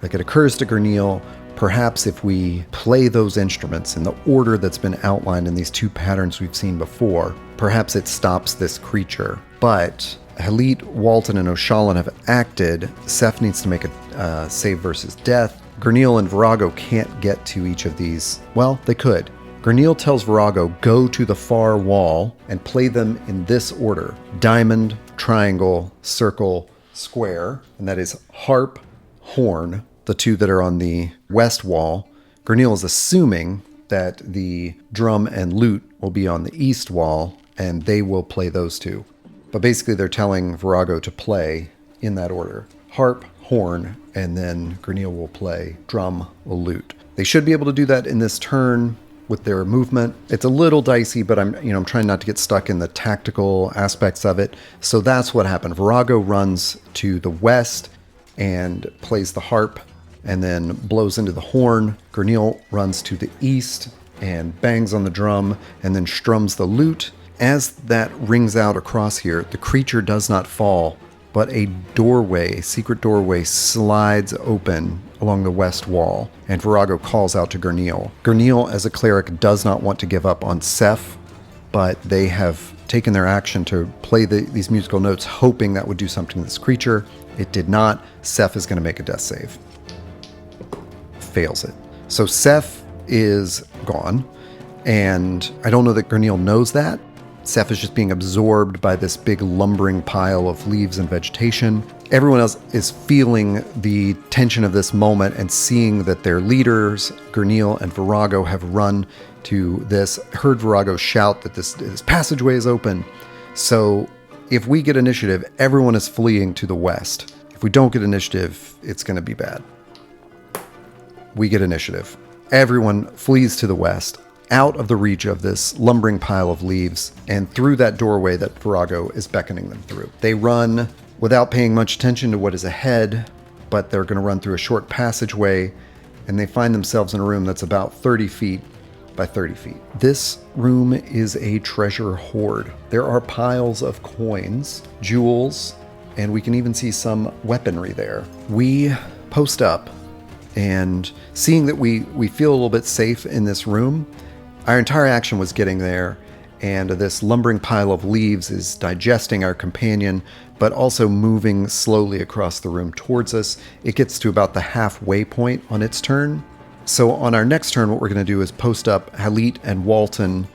it occurs to Gurneel, perhaps if we play those instruments in the order that's been outlined in these 2 patterns we've seen before, perhaps it stops this creature. But Halit, Walton, and Oshalan have acted. Seth needs to make a save versus death. Gurneel and Virago can't get to each of these. Well, they could. Gurneel tells Virago, go to the far wall and play them in this order: diamond, triangle, circle, square, and that is harp, horn, the 2 that are on the west wall. Gurneel is assuming that the drum and lute will be on the east wall, and they will play those 2. But basically they're telling Virago to play in that order: harp, horn, and then Gurneel will play drum, lute. They should be able to do that in this turn with their movement. It's a little dicey, but I'm trying not to get stuck in the tactical aspects of it. So that's what happened. Virago runs to the west and plays the harp and then blows into the horn. Gurneel runs to the east and bangs on the drum and then strums the lute. As that rings out across here, the creature does not fall, but a secret doorway slides open along the west wall, and Virago calls out to Gurneel. Gurneel, as a cleric, does not want to give up on Seth, but they have taken their action to play these musical notes, hoping that would do something to this creature. It did not. Seth is going to make a death save. Fails it. So Seth is gone, and I don't know that Gurneel knows that. Seth is just being absorbed by this big lumbering pile of leaves and vegetation. Everyone else is feeling the tension of this moment and seeing that their leaders, Gurneel and Virago, have run to this, heard Virago shout that this passageway is open. So if we get initiative, everyone is fleeing to the west. If we don't get initiative, it's going to be bad. We get initiative. Everyone flees to the west, out of the reach of this lumbering pile of leaves, and through that doorway that Virago is beckoning them through. They run without paying much attention to what is ahead, but they're going to run through a short passageway, and they find themselves in a room that's about 30 feet by 30 feet. This room is a treasure hoard. There are piles of coins, jewels, and we can even see some weaponry there. We post up, and seeing that we feel a little bit safe in this room, our entire action was getting there, and this lumbering pile of leaves is digesting our companion, but also moving slowly across the room towards us. It gets to about the halfway point on its turn. So on our next turn, what we're going to do is post up. Halit and Walton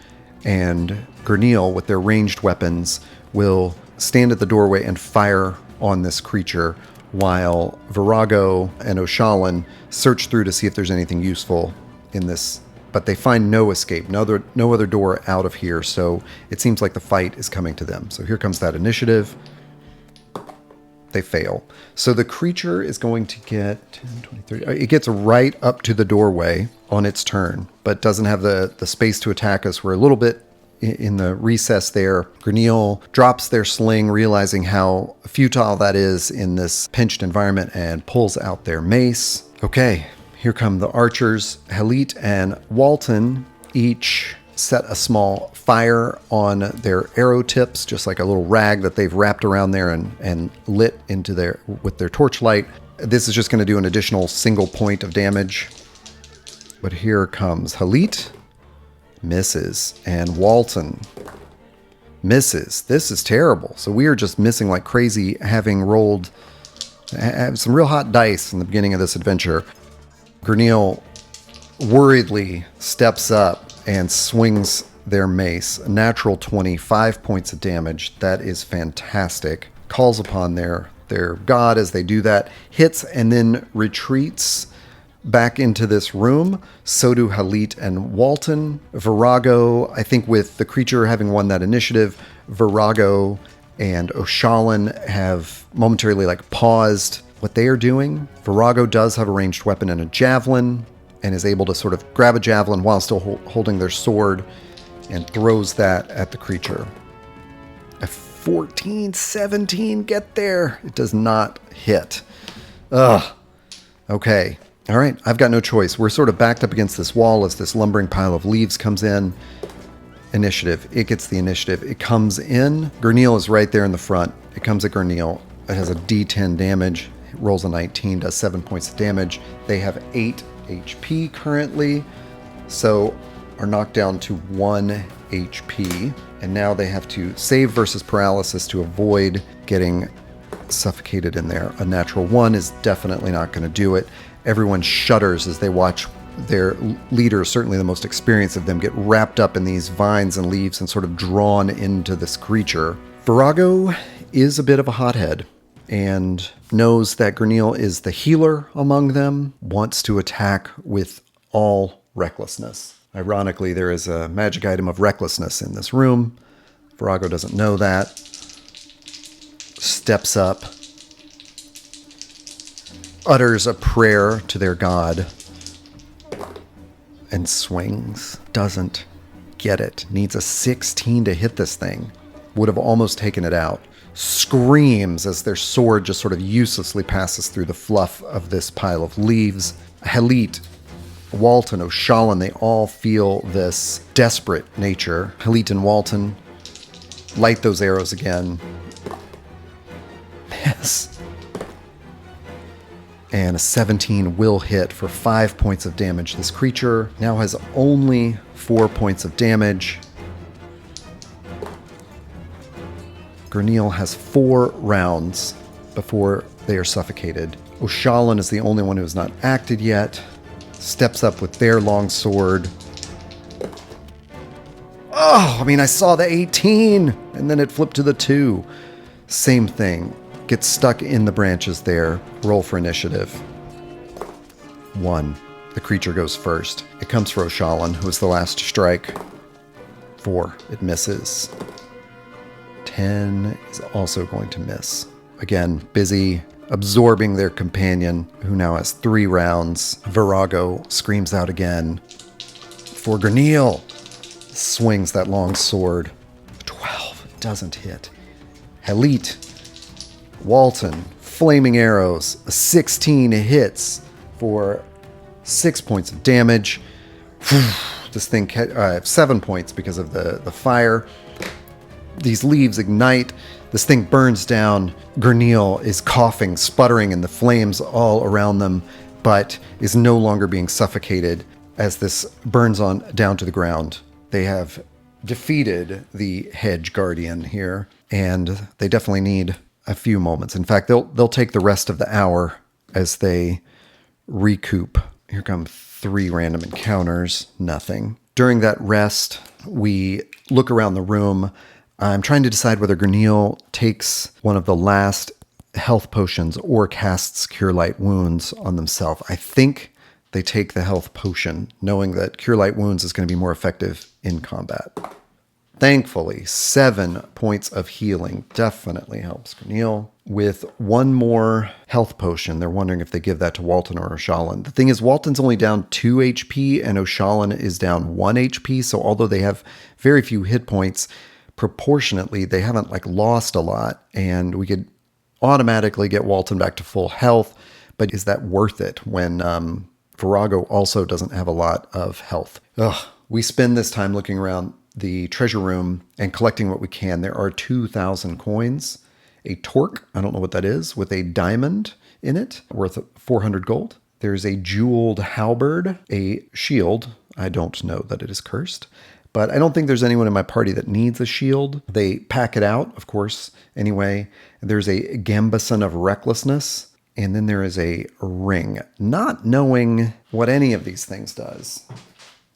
and Gurneel, with their ranged weapons, will stand at the doorway and fire on this creature, while Virago and Oshalan search through to see if there's anything useful in this. But they find no escape, no other door out of here, so it seems like the fight is coming to them. So here comes that initiative. They fail. So the creature is going to get 10, 20, 30. It gets right up to the doorway on its turn, but doesn't have the space to attack us. We're a little bit in the recess there. Gurneel drops their sling, realizing how futile that is in this pinched environment, and pulls out their mace. Okay. Here come the archers. Halit and Walton each set a small fire on their arrow tips, just like a little rag that they've wrapped around there and lit into with their torchlight. This is just going to do an additional single point of damage. But here comes Halit. Misses. And Walton misses. This is terrible. So we are just missing like crazy, having rolled some real hot dice in the beginning of this adventure. Gurneel worriedly steps up and swings their mace. A natural 20, 5 points of damage. That is fantastic. Calls upon their god as they do that. Hits and then retreats back into this room. So do Halit and Walton. Virago, I think with the creature having won that initiative, Virago and Oshalan have momentarily like paused what they are doing. Virago does have a ranged weapon and a javelin, and is able to sort of grab a javelin while still holding their sword and throws that at the creature. A 14, 17, get there. It does not hit. Ugh. Okay. All right. I've got no choice. We're sort of backed up against this wall as this lumbering pile of leaves comes in. Initiative. It gets the initiative. It comes in. Gurneel is right there in the front. It comes at Gurneel. It has a D10 damage. It rolls a 19, does 7 points of damage. They have 8 HP currently, so are knocked down to 1 HP, and now they have to save versus paralysis to avoid getting suffocated in there. A natural 1 is definitely not going to do it. Everyone shudders as they watch their leader, certainly the most experienced of them, get wrapped up in these vines and leaves and sort of drawn into this creature. Virago is a bit of a hothead and knows that Gurneel is the healer among them, wants to attack with all recklessness. Ironically, there is a magic item of recklessness in this room. Virago doesn't know that. Steps up, utters a prayer to their god, and swings. Doesn't get it. Needs a 16 to hit this thing. Would have almost taken it out. Screams as their sword just sort of uselessly passes through the fluff of this pile of leaves. Halit, Walton, Oshalan, they all feel this desperate nature. Halit and Walton light those arrows again. Miss. And a 17 will hit for 5 points of damage. This creature now has only 4 points of damage. Gurneel has 4 rounds before they are suffocated. Oshalan is the only one who has not acted yet. Steps up with their long sword. Oh, I mean, I saw the 18, and then it flipped to the 2. Same thing. Gets stuck in the branches there. Roll for initiative. 1. The creature goes first. It comes for Oshalan, who is the last to strike. 4. It misses. 10 is also going to miss. Again, busy absorbing their companion, who now has 3 rounds. Virago screams out again. For Gurneel, swings that long sword. 12 doesn't hit. Halit, Walton, flaming arrows. A 16 hits for 6 points of damage. This thing, 7 points because of the fire. These leaves ignite. This thing burns down. Gurneel is coughing, sputtering in the flames all around them, but is no longer being suffocated as this burns on down to the ground. They have defeated the hedge guardian here, and they definitely need a few moments. In fact, they'll take the rest of the hour as they recoup. Here come 3 random encounters. Nothing. During that rest, we look around the room. I'm trying to decide whether Gurneel takes one of the last health potions or casts Cure Light Wounds on themselves. I think they take the health potion, knowing that Cure Light Wounds is going to be more effective in combat. Thankfully, 7 points of healing definitely helps Gurneel. With 1 more health potion, they're wondering if they give that to Walton or Oshalan. The thing is, Walton's only down 2 HP and Oshalan is down 1 HP, so although they have very few hit points, proportionately, they haven't lost a lot, and we could automatically get Walton back to full health, but is that worth it when Virago also doesn't have a lot of health? Ugh, We spend this time looking around the treasure room and collecting what we can. There are 2,000 coins, a torque, I don't know what that is, with a diamond in it, worth 400 gold. There's a jeweled halberd, a shield. I don't know that it is cursed, but I don't think there's anyone in my party that needs a shield. They pack it out, of course, anyway. There's a gambeson of recklessness, and then there is a ring. Not knowing what any of these things does.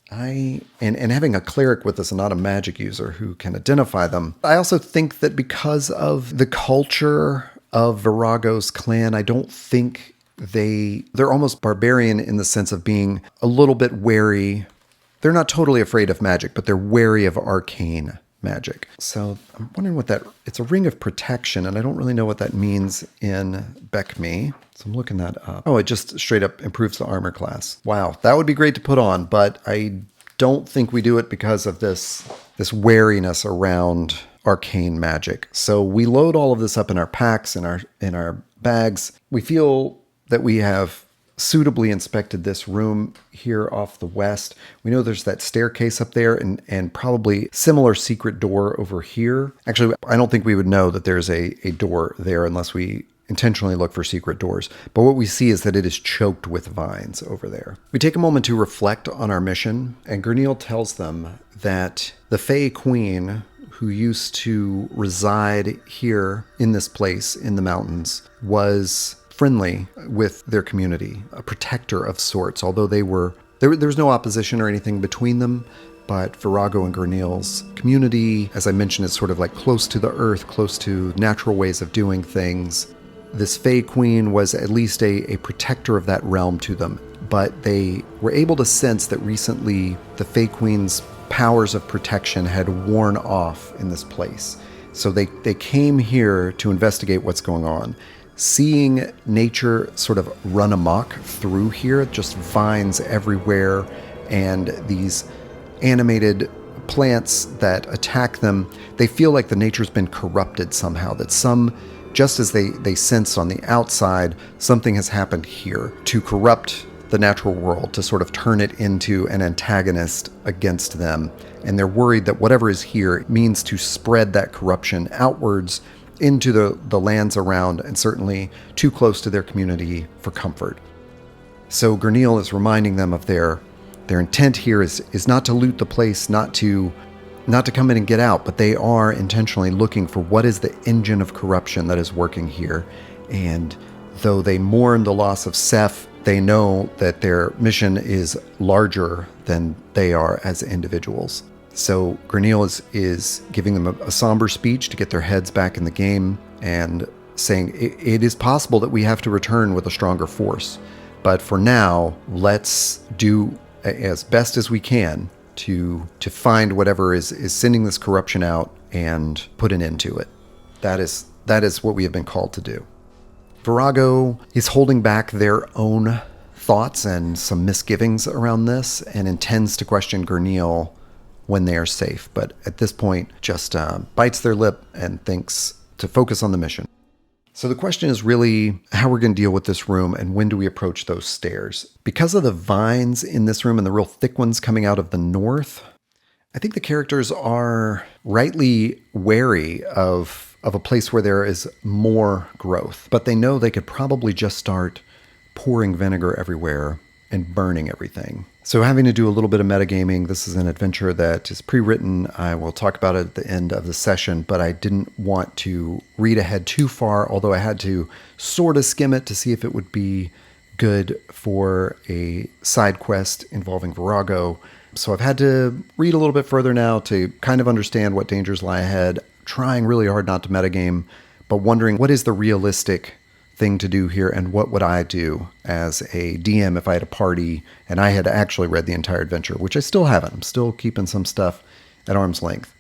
And having a cleric with us and not a magic user who can identify them. I also think that because of the culture of Virago's clan, I don't think they're almost barbarian in the sense of being a little bit wary. They're not totally afraid of magic, but they're wary of arcane magic. So I'm wondering it's a ring of protection, and I don't really know what that means in Beckme. So I'm looking that up. Oh, it just straight up improves the armor class. Wow, that would be great to put on, but I don't think we do it because of this wariness around arcane magic. So we load all of this up in our packs, in our bags. We feel that we have suitably inspected this room here off the west. We know there's that staircase up there and probably similar secret door over here. Actually, I don't think we would know that there's a door there unless we intentionally look for secret doors. But what we see is that it is choked with vines over there. We take a moment to reflect on our mission, and Gurneel tells them that the Fae Queen, who used to reside here in this place in the mountains, was friendly with their community, a protector of sorts, although there was no opposition or anything between them. But Virago and Gurneel's community, as I mentioned, is sort of like close to the earth, close to natural ways of doing things. This Fae Queen was at least a protector of that realm to them, but they were able to sense that recently the Fae Queen's powers of protection had worn off in this place. So they came here to investigate what's going on. Seeing nature sort of run amok through here, just vines everywhere, and these animated plants that attack them, they feel like the nature's been corrupted somehow, that just as they sense on the outside, something has happened here to corrupt the natural world, to sort of turn it into an antagonist against them. And they're worried that whatever is here means to spread that corruption outwards into the lands around, and certainly too close to their community for comfort. So Gurneel is reminding them of their intent here is not to loot the place, not to come in and get out, but they are intentionally looking for what is the engine of corruption that is working here. And though they mourn the loss of Seth, they know that their mission is larger than they are as individuals. So Gurneel is giving them a somber speech to get their heads back in the game and saying it is possible that we have to return with a stronger force. But for now, let's do as best as we can to find whatever is sending this corruption out and put an end to it. That is what we have been called to do. Virago is holding back their own thoughts and some misgivings around this and intends to question Gurneel when they are safe, but at this point just bites their lip and thinks to focus on the mission. So the question is really how we're going to deal with this room and when do we approach those stairs. Because of the vines in this room and the real thick ones coming out of the north, I think the characters are rightly wary of a place where there is more growth, but they know they could probably just start pouring vinegar everywhere and burning everything. So having to do a little bit of metagaming, this is an adventure that is pre-written. I will talk about it at the end of the session, but I didn't want to read ahead too far, although I had to sort of skim it to see if it would be good for a side quest involving Virago. So I've had to read a little bit further now to kind of understand what dangers lie ahead, trying really hard not to metagame, but wondering what is the realistic thing to do here and what would I do as a DM if I had a party and I had actually read the entire adventure, which I still haven't. I'm still keeping some stuff at arm's length.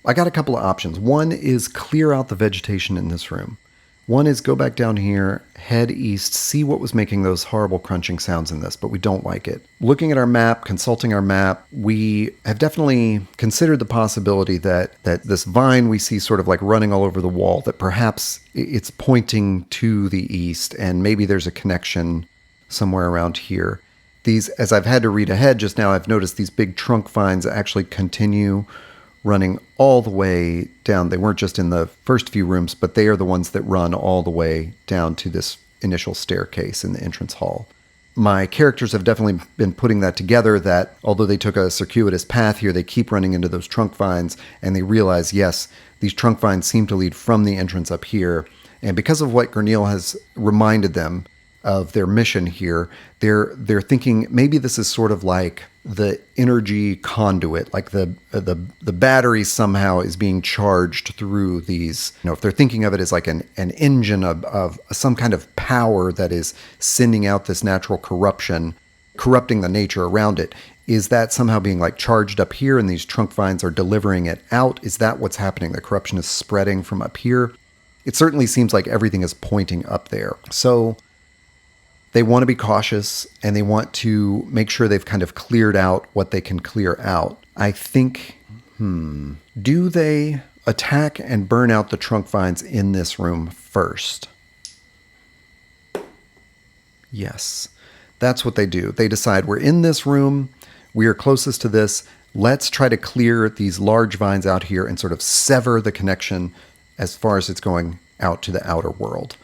I got a couple of options. One is clear out the vegetation in this room. One is go back down here, head east, see what was making those horrible crunching sounds in this, but we don't like it. Looking at our map, consulting our map, we have definitely considered the possibility that this vine we see sort of like running all over the wall, that perhaps it's pointing to the east and maybe there's a connection somewhere around here. These, as I've had to read ahead just now, I've noticed these big trunk vines actually continue running all the way down. They weren't just in the first few rooms, but they are the ones that run all the way down to this initial staircase in the entrance hall. My characters have definitely been putting that together, that although they took a circuitous path here, they keep running into those trunk vines, and they realize, yes, these trunk vines seem to lead from the entrance up here. And because of what Gurneel has reminded them of their mission here, they're thinking maybe this is sort of like the energy conduit, like the battery somehow is being charged through these. If they're thinking of it as like an engine of some kind of power that is sending out this natural corruption, corrupting the nature around it, is that somehow being like charged up here and these trunk vines are delivering it out? Is that what's happening? The corruption is spreading from up here? It certainly seems like everything is pointing up there. So they want to be cautious, and they want to make sure they've kind of cleared out what they can clear out. I think, do they attack and burn out the trunk vines in this room first? Yes, that's what they do. They decide, we're in this room, we are closest to this, let's try to clear these large vines out here and sort of sever the connection as far as it's going out to the outer world.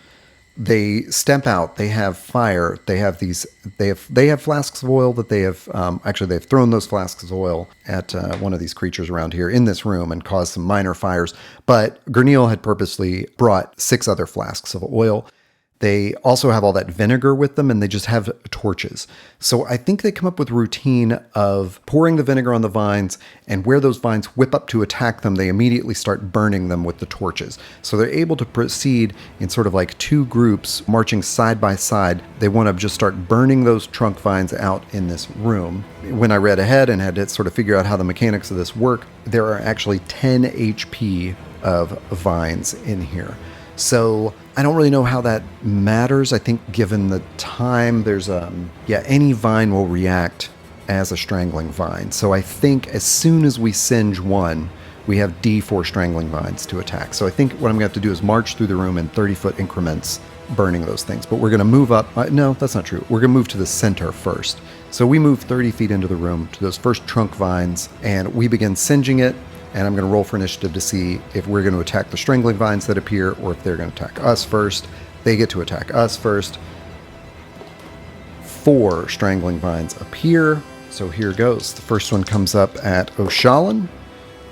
They step out. They have fire. They have these. They have flasks of oil that they have. Actually, they've thrown those flasks of oil at one of these creatures around here in this room and caused some minor fires. But Gurneel had purposely brought 6 other flasks of oil. They also have all that vinegar with them, and they just have torches. So I think they come up with a routine of pouring the vinegar on the vines, and where those vines whip up to attack them, they immediately start burning them with the torches. So they're able to proceed in sort of like 2 groups marching side by side. They want to just start burning those trunk vines out in this room. When I read ahead and had to sort of figure out how the mechanics of this work, there are actually 10 HP of vines in here. So I don't really know how that matters. I think given the time, there's any vine will react as a strangling vine. So I think as soon as we singe one, we have D4 strangling vines to attack. So I think what I'm going to have to do is march through the room in 30-foot increments, burning those things. But we're going to move up. No, that's not true. We're going to move to the center first. So we move 30 feet into the room to those first trunk vines, and we begin singeing it. And I'm going to roll for initiative to see if we're going to attack the strangling vines that appear or if they're going to attack us first. They get to attack us first. 4 strangling vines appear. So here goes. The first one comes up at Oshalan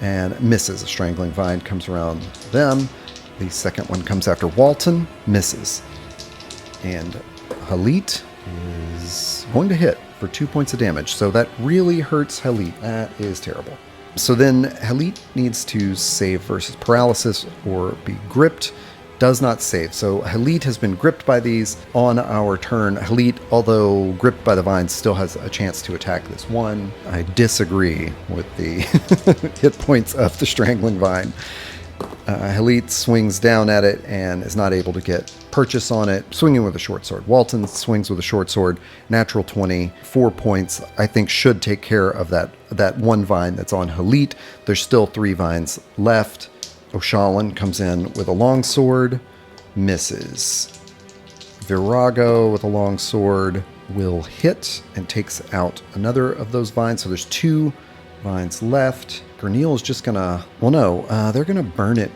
and misses. A strangling vine comes around them. The second one comes after Walton, misses. And Halit is going to hit for 2 points of damage. So that really hurts Halit. That is terrible. So then Halit needs to save versus paralysis or be gripped. Does not save. So Halit has been gripped by these on our turn. Halit, although gripped by the vines, still has a chance to attack this one. I disagree with the hit points of the strangling vine. Halit swings down at it and is not able to get purchase on it, swinging with a short sword. Walton swings with a short sword, natural 20, 4 points, I think should take care of that one vine that's on Halit. There's still 3 vines left. Oshalan comes in with a long sword, misses. Virago with a long sword will hit and takes out another of those vines. So there's 2 vines left. Gurneel is just gonna, they're gonna burn it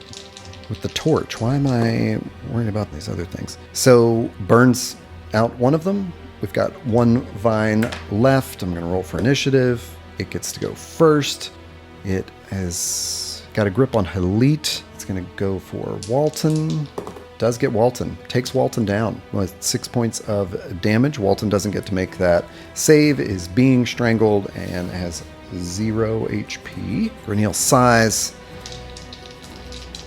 with the torch. Why am I worrying about these other things? So burns out one of them. We've got 1 vine left. I'm gonna roll for initiative. It gets to go first. It has got a grip on Halit. It's gonna go for Walton. Does get Walton. Takes Walton down with 6 points of damage. Walton doesn't get to make that save, is being strangled, and has 0 HP. Gurneel sighs,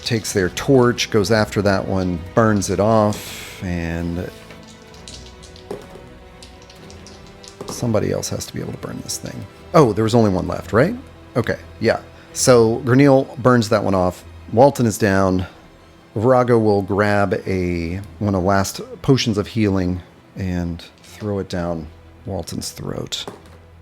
takes their torch, goes after that one, burns it off, and somebody else has to be able to burn this thing. Oh, there was only one left, right? Okay, yeah. So Gurneel burns that one off. Walton is down. Virago will grab one of the last potions of healing and throw it down Walton's throat.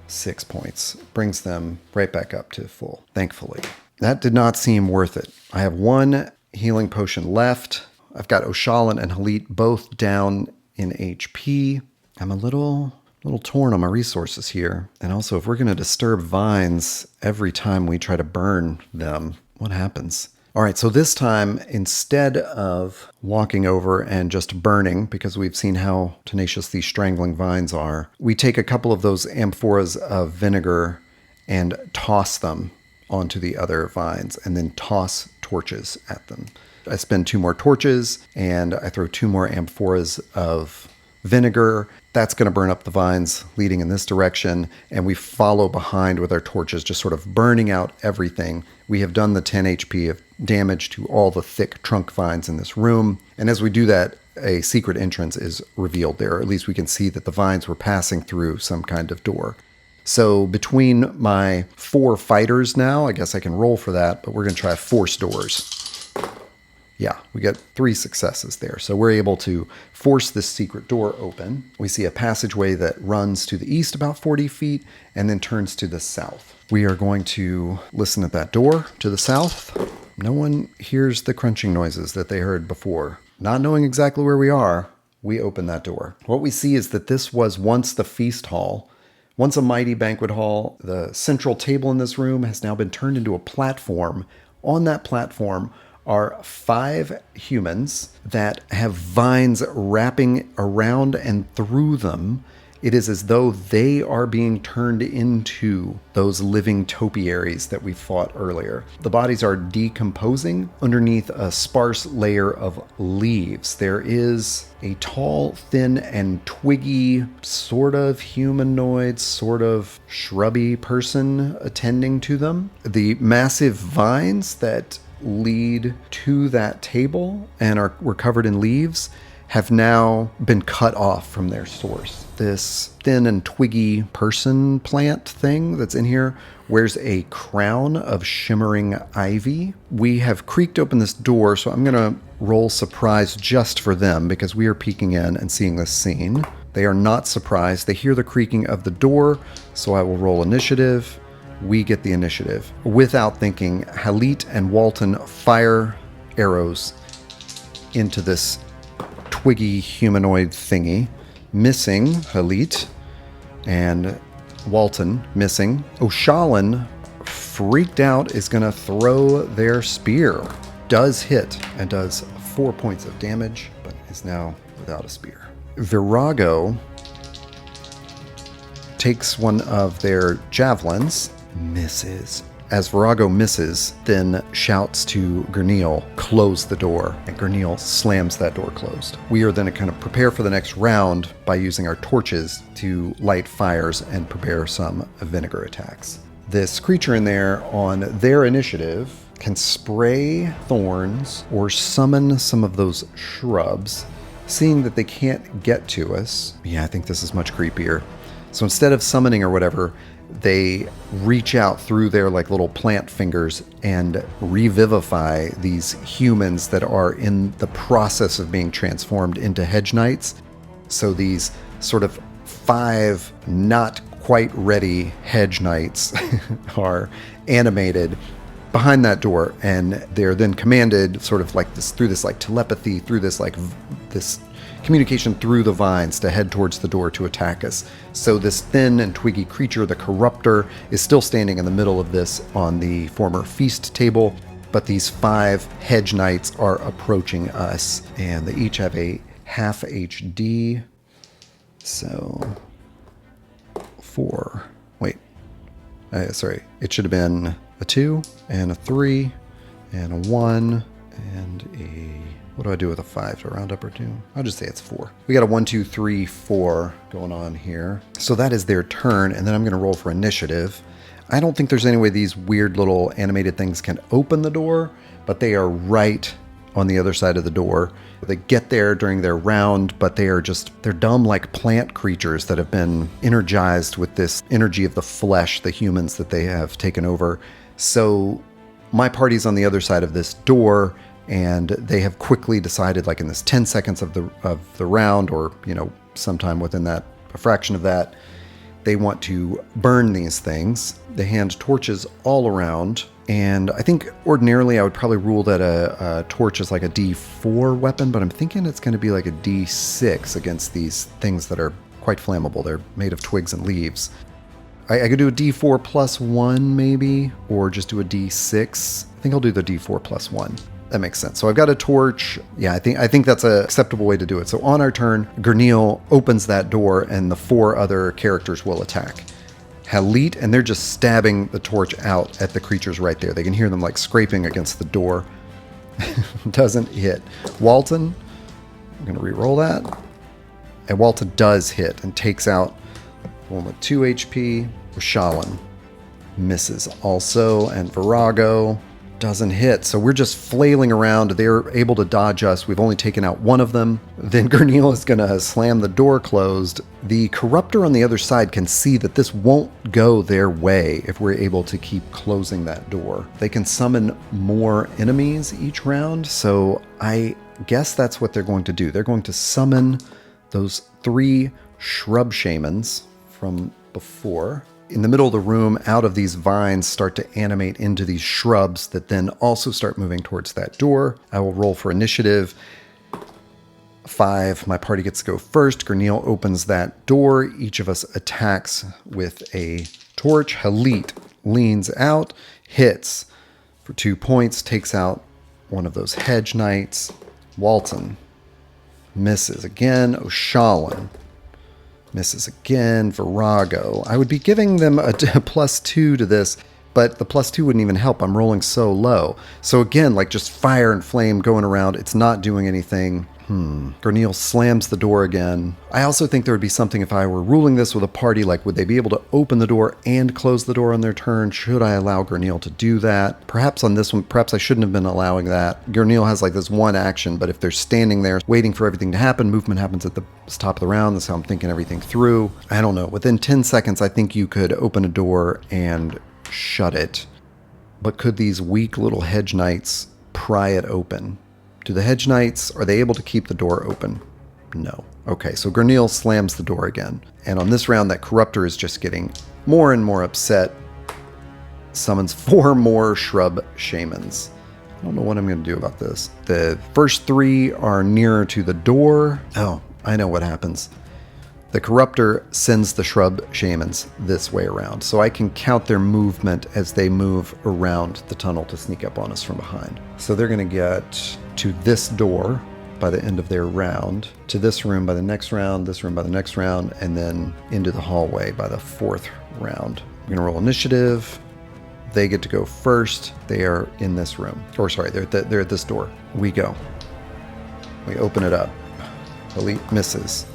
6 points. Brings them right back up to full, thankfully. That did not seem worth it. I have 1 healing potion left. I've got Oshalan and Halit both down in HP. I'm a little little torn on my resources here. And also, if we're going to disturb vines every time we try to burn them, what happens? All right, so this time, instead of walking over and just burning, because we've seen how tenacious these strangling vines are, we take a couple of those amphoras of vinegar and toss them onto the other vines, and then toss torches at them. I spend 2 more torches, and I throw 2 more amphoras of vinegar. That's going to burn up the vines leading in this direction, and we follow behind with our torches, just sort of burning out everything. We have done the 10 HP of damage to all the thick trunk vines in this room, and as we do that, a secret entrance is revealed there, or at least we can see that the vines were passing through some kind of door. So between my 4 fighters now, I guess I can roll for that, but we're going to try force doors. Yeah, we get 3 successes there. So we're able to force this secret door open. We see a passageway that runs to the east about 40 feet and then turns to the south. We are going to listen at that door to the south. No one hears the crunching noises that they heard before. Not knowing exactly where we are, we open that door. What we see is that this was once the feast hall. Once a mighty banquet hall, the central table in this room has now been turned into a platform. On that platform are 5 humans that have vines wrapping around and through them. It is as though they are being turned into those living topiaries that we fought earlier. The bodies are decomposing underneath a sparse layer of leaves. There is a tall, thin, and twiggy, sort of humanoid, sort of shrubby person attending to them. The massive vines that lead to that table and were covered in leaves have now been cut off from their source. This thin and twiggy person plant thing that's in here wears a crown of shimmering ivy. We have creaked open this door, so I'm going to roll surprise just for them because we are peeking in and seeing this scene. They are not surprised. They hear the creaking of the door, so I will roll initiative. We get the initiative. Without thinking, Halit and Walton fire arrows into this twiggy humanoid thingy, missing Halit, and Walton missing. Oshalin, freaked out, is going to throw their spear. Does hit and does 4 points of damage, but is now without a spear. Virago takes one of their javelins, misses. As Virago misses, then shouts to Gurneel, close the door, and Gurneel slams that door closed. We are then to kind of prepare for the next round by using our torches to light fires and prepare some vinegar attacks. This creature in there, on their initiative, can spray thorns or summon some of those shrubs, seeing that they can't get to us. Yeah, I think this is much creepier. So instead of summoning or whatever, they reach out through their like little plant fingers and revivify these humans that are in the process of being transformed into hedge knights. So these sort of 5 not quite ready hedge knights are animated behind that door, and they're then commanded sort of like this through this like telepathy, through this like this communication through the vines to head towards the door to attack us. So this thin and twiggy creature, the Corruptor, is still standing in the middle of this on the former feast table, but these 5 hedge knights are approaching us, and they each have a half HD. So 4. Wait. Sorry. It should have been a 2 and a 3 and a 1 and a... What do I do with a 5? Do I round up or 2? I'll just say it's 4. We got a 1, 2, 3, 4 going on here. So that is their turn, and then I'm going to roll for initiative. I don't think there's any way these weird little animated things can open the door, but they are right on the other side of the door. They get there during their round, but they're dumb like plant creatures that have been energized with this energy of the flesh, the humans that they have taken over. So my party's on the other side of this door, and they have quickly decided, like in this 10 seconds of the round, or sometime within that, a fraction of that, they want to burn these things. They hand torches all around, and I think ordinarily I would probably rule that a torch is like a D4 weapon, but I'm thinking it's going to be like a D6 against these things that are quite flammable. They're made of twigs and leaves. I could do a D4 plus 1 maybe, or just do a D6. I think I'll do the D4 plus 1. That makes sense. So I've got a torch. Yeah, I think that's an acceptable way to do it. So on our turn, Gurneel opens that door and the 4 other characters will attack. Halit, and they're just stabbing the torch out at the creatures right there. They can hear them like scraping against the door. Doesn't hit. Walton, I'm going to re-roll that. And Walton does hit and takes out one with 2 HP. Rashalan misses also, and Virago doesn't hit. So we're just flailing around. They're able to dodge us. We've only taken out one of them. Then Gurneel is going to slam the door closed. The Corruptor on the other side can see that this won't go their way if we're able to keep closing that door. They can summon more enemies each round, so I guess that's what they're going to do. They're going to summon those 3 shrub shamans from before. In the middle of the room, out of these vines start to animate into these shrubs that then also start moving towards that door. I will roll for initiative. 5. My party gets to go first. Gurneel opens that door. Each of us attacks with a torch. Halit leans out, hits for 2 points, takes out one of those hedge knights. Walton misses again. Oshalan misses again. Virago. I would be giving them a +2 to this, but the +2 wouldn't even help. I'm rolling so low. So again, like just fire and flame going around. It's not doing anything. Gurneel slams the door again. I also think there would be something if I were ruling this with a party, like would they be able to open the door and close the door on their turn? Should I allow Gurneel to do that? Perhaps on this one, perhaps I shouldn't have been allowing that. Gurneel has like this one action, but if they're standing there waiting for everything to happen, movement happens at the top of the round. That's how I'm thinking everything through. I don't know. Within 10 seconds, I think you could open a door and shut it. But could these weak little hedge knights pry it open? Do the hedge knights, are they able to keep the door open? No. Okay, so Gurneel slams the door again. And on this round, that Corruptor is just getting more and more upset. Summons 4 more shrub shamans. I don't know what I'm going to do about this. The first 3 are nearer to the door. Oh, I know what happens. The Corruptor sends the shrub shamans this way around, so I can count their movement as they move around the tunnel to sneak up on us from behind. So they're going to get to this door by the end of their round, to this room by the next round, this room by the next round, and then into the hallway by the 4th round. I'm going to roll initiative. They get to go first. They are in this room. Or sorry, they're at this door. We go. We open it up. Elite misses.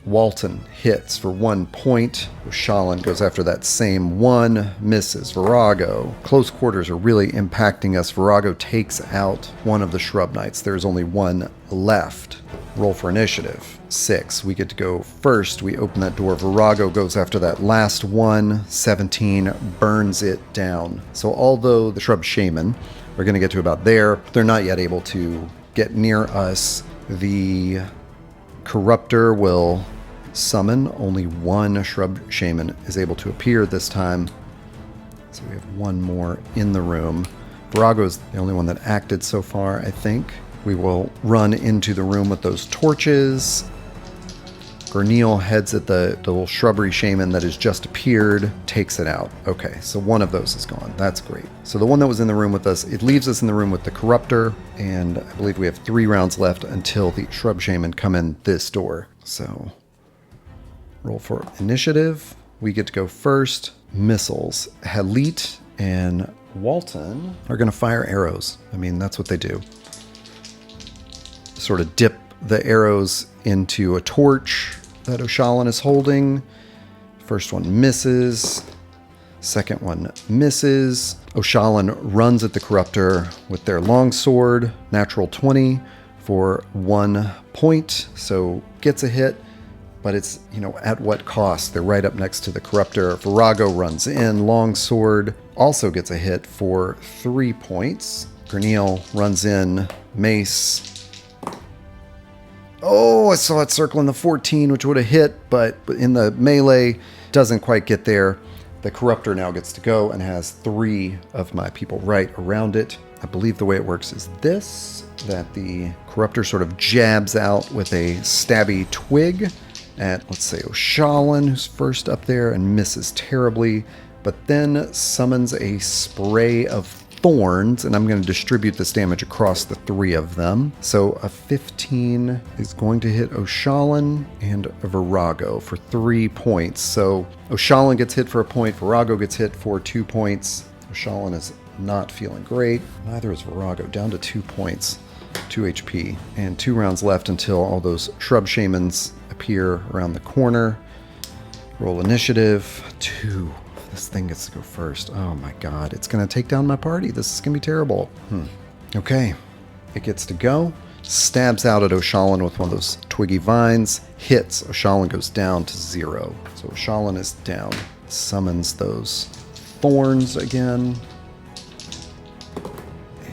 Walton hits for 1 point. Oshalan goes after that same 1, misses. Virago. Close quarters are really impacting us. Virago takes out one of the shrub knights. There's only 1 left. Roll for initiative. 6. We get to go first. We open that door. Virago goes after that last one. 17 burns it down. So although the shrub shaman are going to get to about there, they're not yet able to get near us. The Corruptor will summon. Only 1 shrub shaman is able to appear this time. So we have 1 more in the room. Virago is the only one that acted so far, I think. We will run into the room with those torches. Gurneel heads at the little shrubbery shaman that has just appeared, takes it out. Okay, so 1 of those is gone. That's great. So the one that was in the room with us, it leaves us in the room with the Corruptor, and I believe we have 3 rounds left until the shrub shaman come in this door. So roll for initiative. We get to go first. Missiles. Halit and Walton are going to fire arrows. I mean, that's what they do. Sort of dip the arrows into a torch that Oshalan is holding. First one misses. Second one misses. Oshalan runs at the Corruptor with their longsword. Natural 20 for 1 point. So gets a hit, but it's, at what cost? They're right up next to the Corruptor. Virago runs in. Longsword also gets a hit for 3 points. Gurneel runs in. Mace. Oh, I saw it circle in the 14, which would have hit, but in the melee, doesn't quite get there. The Corruptor now gets to go and has 3 of my people right around it. I believe the way it works is this, that the Corruptor sort of jabs out with a stabby twig at, let's say, Oshalan, who's first up there, and misses terribly, but then summons a spray of thorns, and I'm going to distribute this damage across the 3 of them. So a 15 is going to hit Oshalan and a Virago for 3 points. So Oshalan gets hit for a point, Virago gets hit for 2 points. Oshalan is not feeling great. Neither is Virago, down to 2 points, 2 HP, and 2 rounds left until all those shrub shamans appear around the corner. Roll initiative. 2. This thing gets to go first. Oh my god, it's going to take down my party. This is going to be terrible. Okay, it gets to go. Stabs out at Oshalan with one of those twiggy vines. Hits. Oshalan goes down to 0. So Oshalan is down. Summons those thorns again.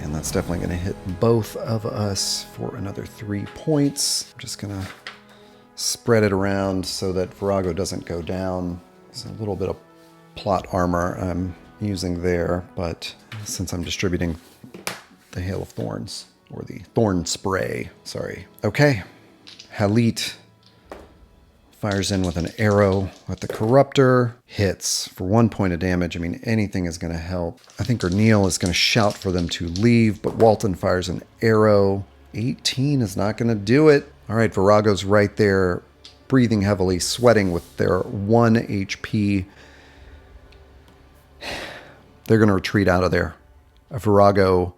And that's definitely going to hit both of us for another 3 points. I'm just going to spread it around so that Virago doesn't go down. There's a little bit of plot armor I'm using there, but since I'm distributing the Hail of Thorns, or the Thorn Spray, sorry. Okay, Halit fires in with an arrow at the Corruptor, hits for 1 point of damage. I mean, anything is going to help. I think Gernil is going to shout for them to leave, but Walton fires an arrow. 18 is not going to do it. All right, Virago's right there, breathing heavily, sweating with their 1 HP. They're going to retreat out of there. Virago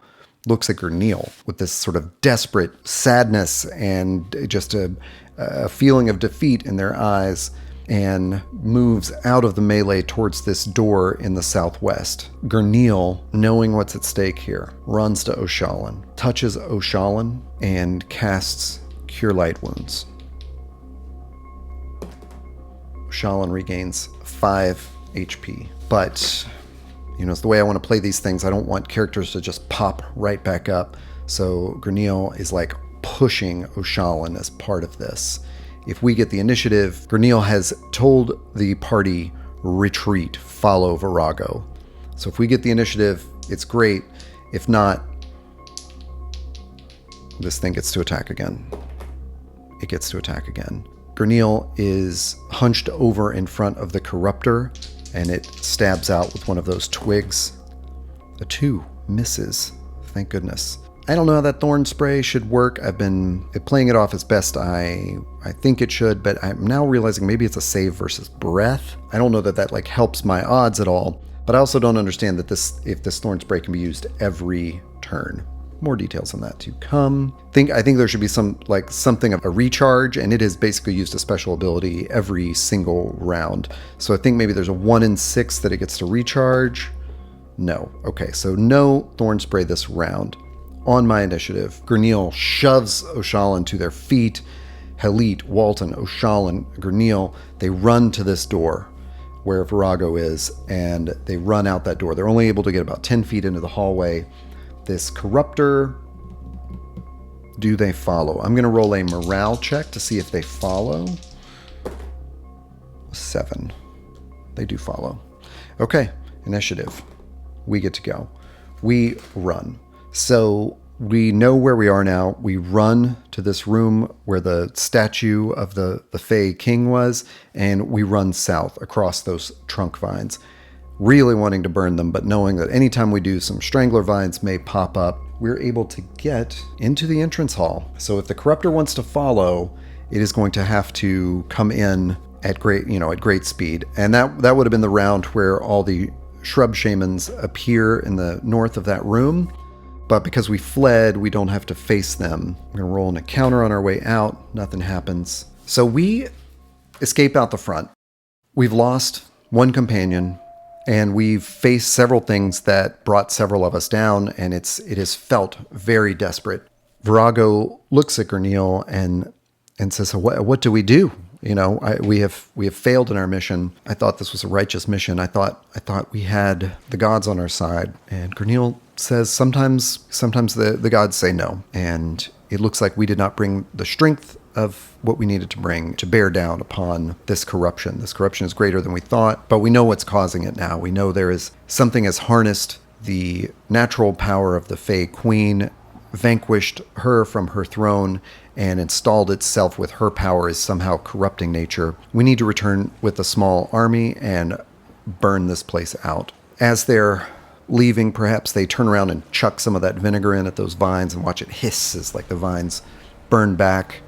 looks at Gernil with this sort of desperate sadness and just a feeling of defeat in their eyes, and moves out of the melee towards this door in the southwest. Gernil, knowing what's at stake here, runs to Oshalan, touches Oshalan, and casts Cure Light Wounds. Oshalan regains 5 HP. But, you know, it's the way I want to play these things. I don't want characters to just pop right back up. So Gernil is like pushing Oshalan as part of this. If we get the initiative, Gernil has told the party, retreat, follow Virago. So if we get the initiative, it's great. If not, this thing gets to attack again. It gets to attack again. Gernil is hunched over in front of the Corruptor, and it stabs out with one of those twigs. A 2 misses. Thank goodness. I don't know how that thorn spray should work. I've been playing it off as best I think it should, but I'm now realizing maybe it's a save versus breath. I don't know that that like helps my odds at all, but I also don't understand that if this thorn spray can be used every turn. More details on that to come. I think there should be something of a recharge, and it is basically used a special ability every single round. So I think maybe there's a 1 in 6 that it gets to recharge. No. Okay, so no thorn spray this round. On my initiative, Gernil shoves Oshalan to their feet. Halit, Walton, Oshalan, Gernil, they run to this door where Virago is, and they run out that door. They're only able to get about 10 feet into the hallway. This Corruptor, do they follow? I'm going to roll a morale check to see if they follow. 7. They do follow. Okay, initiative. We get to go. We run. So we know where we are now. We run to this room where the statue of the Fae King was, and we run south across those trunk vines, really wanting to burn them, but knowing that anytime we do, some strangler vines may pop up. We're able to get into the entrance hall. So if the Corruptor wants to follow, it is going to have to come in at great speed. And that would have been the round where all the shrub shamans appear in the north of that room. But because we fled, we don't have to face them. We're going to roll an encounter on our way out. Nothing happens. So we escape out the front. We've lost one companion, and we've faced several things that brought several of us down, and it has felt very desperate. Virago looks at Gernil and says, so what do we do? You know, we have failed in our mission. I thought this was a righteous mission. I thought we had the gods on our side. And Gernil says sometimes the gods say no. And it looks like we did not bring the strength of what we needed to bring to bear down upon this corruption. This corruption is greater than we thought, but we know what's causing it now. We know there is something has harnessed the natural power of the Fae Queen, vanquished her from her throne, and installed itself with her power is somehow corrupting nature. We need to return with a small army and burn this place out. As they're leaving, perhaps they turn around and chuck some of that vinegar in at those vines and watch it hiss as like the vines burn back.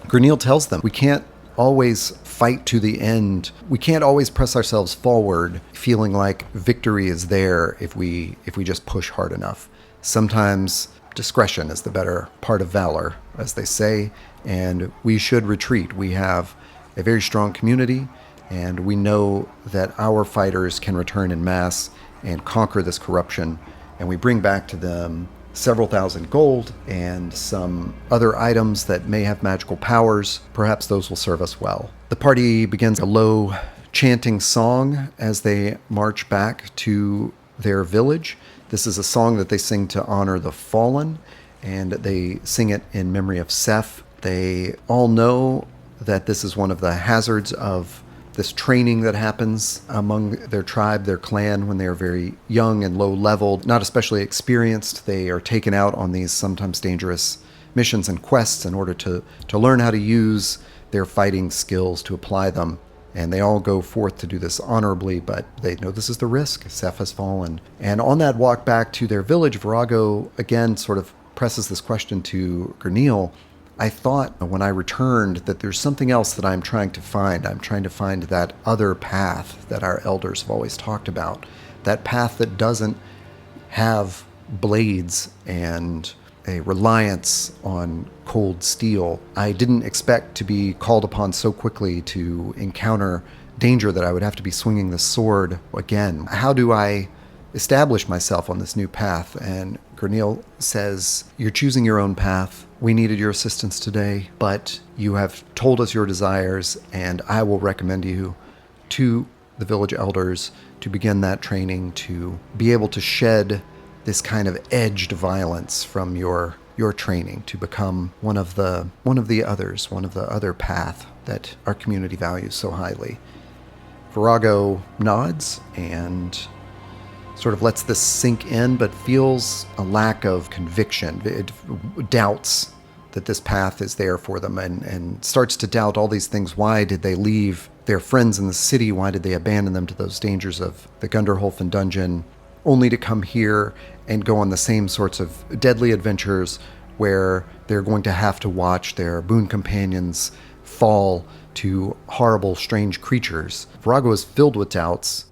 Grenil tells them, we can't always fight to the end. We can't always press ourselves forward feeling like victory is there if we just push hard enough. Sometimes discretion is the better part of valor, as they say, and we should retreat. We have a very strong community, and we know that our fighters can return in mass and conquer this corruption, and we bring back to them several thousand gold and some other items that may have magical powers. Perhaps those will serve us well. The party begins a low chanting song as they march back to their village. This is a song that they sing to honor the fallen, and they sing it in memory of Seth. They all know that this is one of the hazards of this training that happens among their tribe, their clan, when they are very young and low level, not especially experienced. They are taken out on these sometimes dangerous missions and quests in order to learn how to use their fighting skills, to apply them. And they all go forth to do this honorably, but they know this is the risk. Seth has fallen. And on that walk back to their village, Virago again sort of presses this question to Grenil. I thought when I returned that there's something else that I'm trying to find. I'm trying to find that other path that our elders have always talked about. That path that doesn't have blades and a reliance on cold steel. I didn't expect to be called upon so quickly to encounter danger that I would have to be swinging the sword again. How do I establish myself on this new path? And Grenil says, you're choosing your own path. We needed your assistance today, but you have told us your desires, and I will recommend you to the village elders to begin that training, to be able to shed this kind of edged violence from your training, to become one of the others, one of the other path that our community values so highly. Virago nods and sort of lets this sink in, but feels a lack of conviction. It doubts that this path is there for them, and starts to doubt all these things. Why did they leave their friends in the city? Why did they abandon them to those dangers of the Gunderholfen dungeon, only to come here and go on the same sorts of deadly adventures where they're going to have to watch their boon companions fall to horrible, strange creatures? Virago is filled with doubts.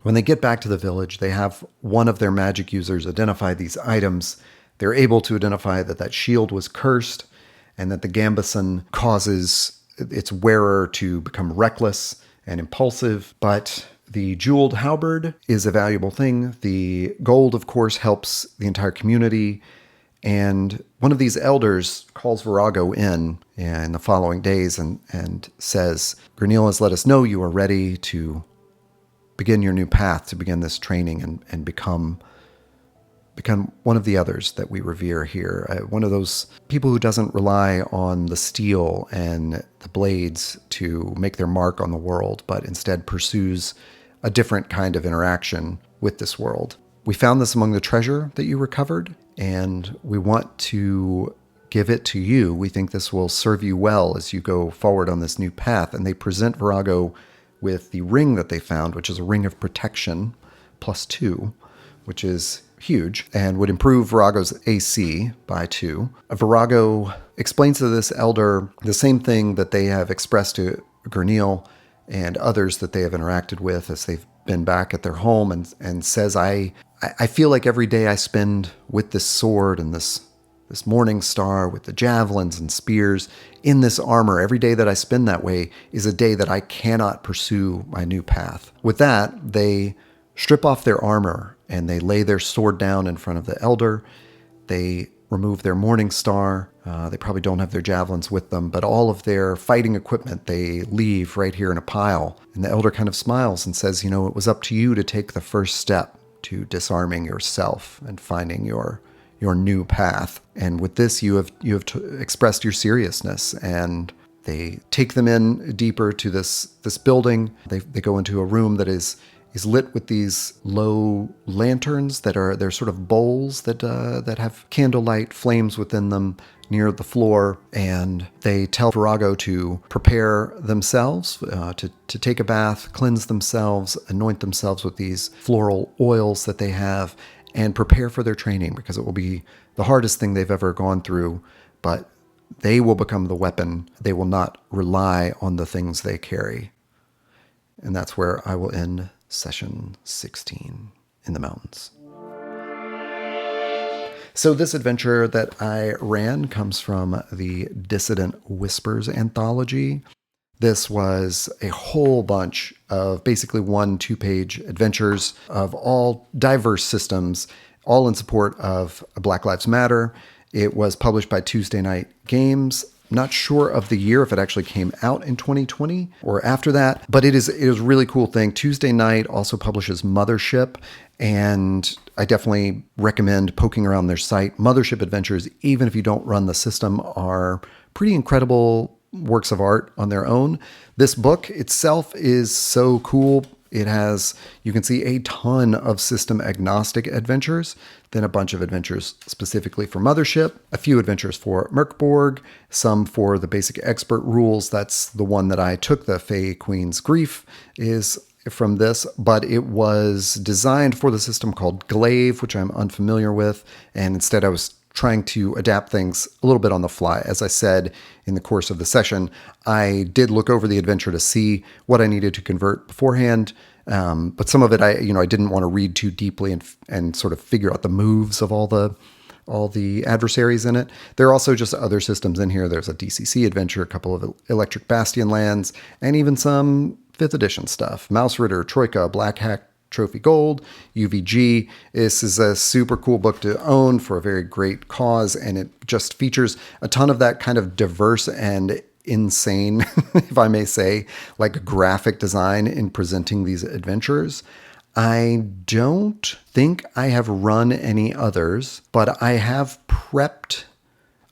When they get back to the village, they have one of their magic users identify these items. They're able to identify that shield was cursed, and that the gambeson causes its wearer to become reckless and impulsive. But the jeweled halberd is a valuable thing. The gold, of course, helps the entire community. And one of these elders calls Virago in the following days and says, Grenil has let us know you are ready to begin your new path, to begin this training and become one of the others that we revere here. One of those people who doesn't rely on the steel and the blades to make their mark on the world, but instead pursues a different kind of interaction with this world. We found this among the treasure that you recovered, and we want to give it to you. We think this will serve you well as you go forward on this new path. And they present Virago with the ring that they found, which is a ring of protection +2, which is huge and would improve Virago's AC by 2. Virago explains to this elder the same thing that they have expressed to Grenil and others that they have interacted with as they've been back at their home, and says, I feel like every day I spend with this sword and this morning star with the javelins and spears in this armor, every day that I spend that way is a day that I cannot pursue my new path. With that, they strip off their armor and they lay their sword down in front of the elder. They remove their morning star. They probably don't have their javelins with them, but all of their fighting equipment they leave right here in a pile. And the elder kind of smiles and says, it was up to you to take the first step to disarming yourself and finding your new path. And with this, you have expressed your seriousness. And they take them in deeper to this building. They go into a room that is lit with these low lanterns they're sort of bowls that have candlelight flames within them. near the floor, and they tell Virago to prepare themselves, to take a bath, cleanse themselves, anoint themselves with these floral oils that they have, and prepare for their training, because it will be the hardest thing they've ever gone through, but they will become the weapon. They will not rely on the things they carry. And that's where I will end session 16 in the mountains. So this adventure that I ran comes from the Dissident Whispers anthology. This was a whole bunch of basically 1-2-page adventures of all diverse systems, all in support of Black Lives Matter. It was published by Tuesday Night Games. Not sure of the year, if it actually came out in 2020 or after that, but it is a really cool thing. Tuesday Night also publishes Mothership, and I definitely recommend poking around their site. Mothership Adventures, even if you don't run the system, are pretty incredible works of art on their own. This book itself is so cool. It has, you can see, a ton of system agnostic adventures, then a bunch of adventures specifically for Mothership, a few adventures for Merkborg, some for the basic expert rules. That's the one that I took, the Fae Queen's Grief, is from this, but it was designed for the system called Glaive, which I'm unfamiliar with, and instead I was trying to adapt things a little bit on the fly. As I said in the course of the session, I did look over the adventure to see what I needed to convert beforehand, but some of it I didn't want to read too deeply and sort of figure out the moves of all the adversaries in it. There are also just other systems in here. There's a DCC adventure, a couple of Electric Bastion lands, and even some 5th edition stuff. Mouse Ritter, Troika, Black Hack, Trophy Gold, UVG. This is a super cool book to own for a very great cause, and it just features a ton of that kind of diverse and insane, if I may say, like graphic design in presenting these adventures. I don't think I have run any others, but I have prepped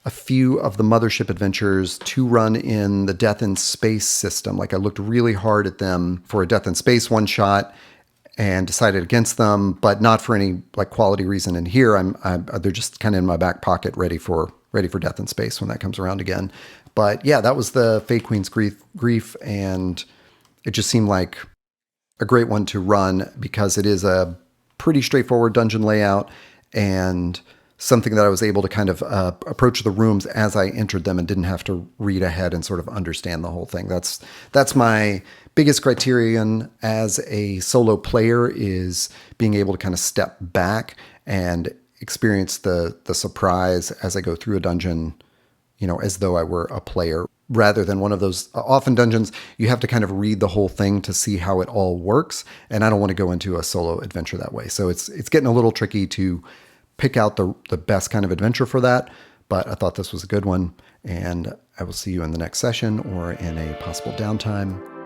a few of the Mothership adventures to run in the Death in Space system. Like, I looked really hard at them for a Death in Space one-shot and decided against them, but not for any like quality reason. And here they're just kind of in my back pocket, ready for Death in Space when that comes around again. But yeah, that was the Fae Queen's Grief, and it just seemed like a great one to run because it is a pretty straightforward dungeon layout and something that I was able to kind of approach the rooms as I entered them and didn't have to read ahead and sort of understand the whole thing. That's my biggest criterion as a solo player, is being able to kind of step back and experience the surprise as I go through a dungeon, as though I were a player, rather than one of those often dungeons you have to kind of read the whole thing to see how it all works. And I don't want to go into a solo adventure that way. So it's getting a little tricky to pick out the best kind of adventure for that. But I thought this was a good one, and I will see you in the next session or in a possible downtime.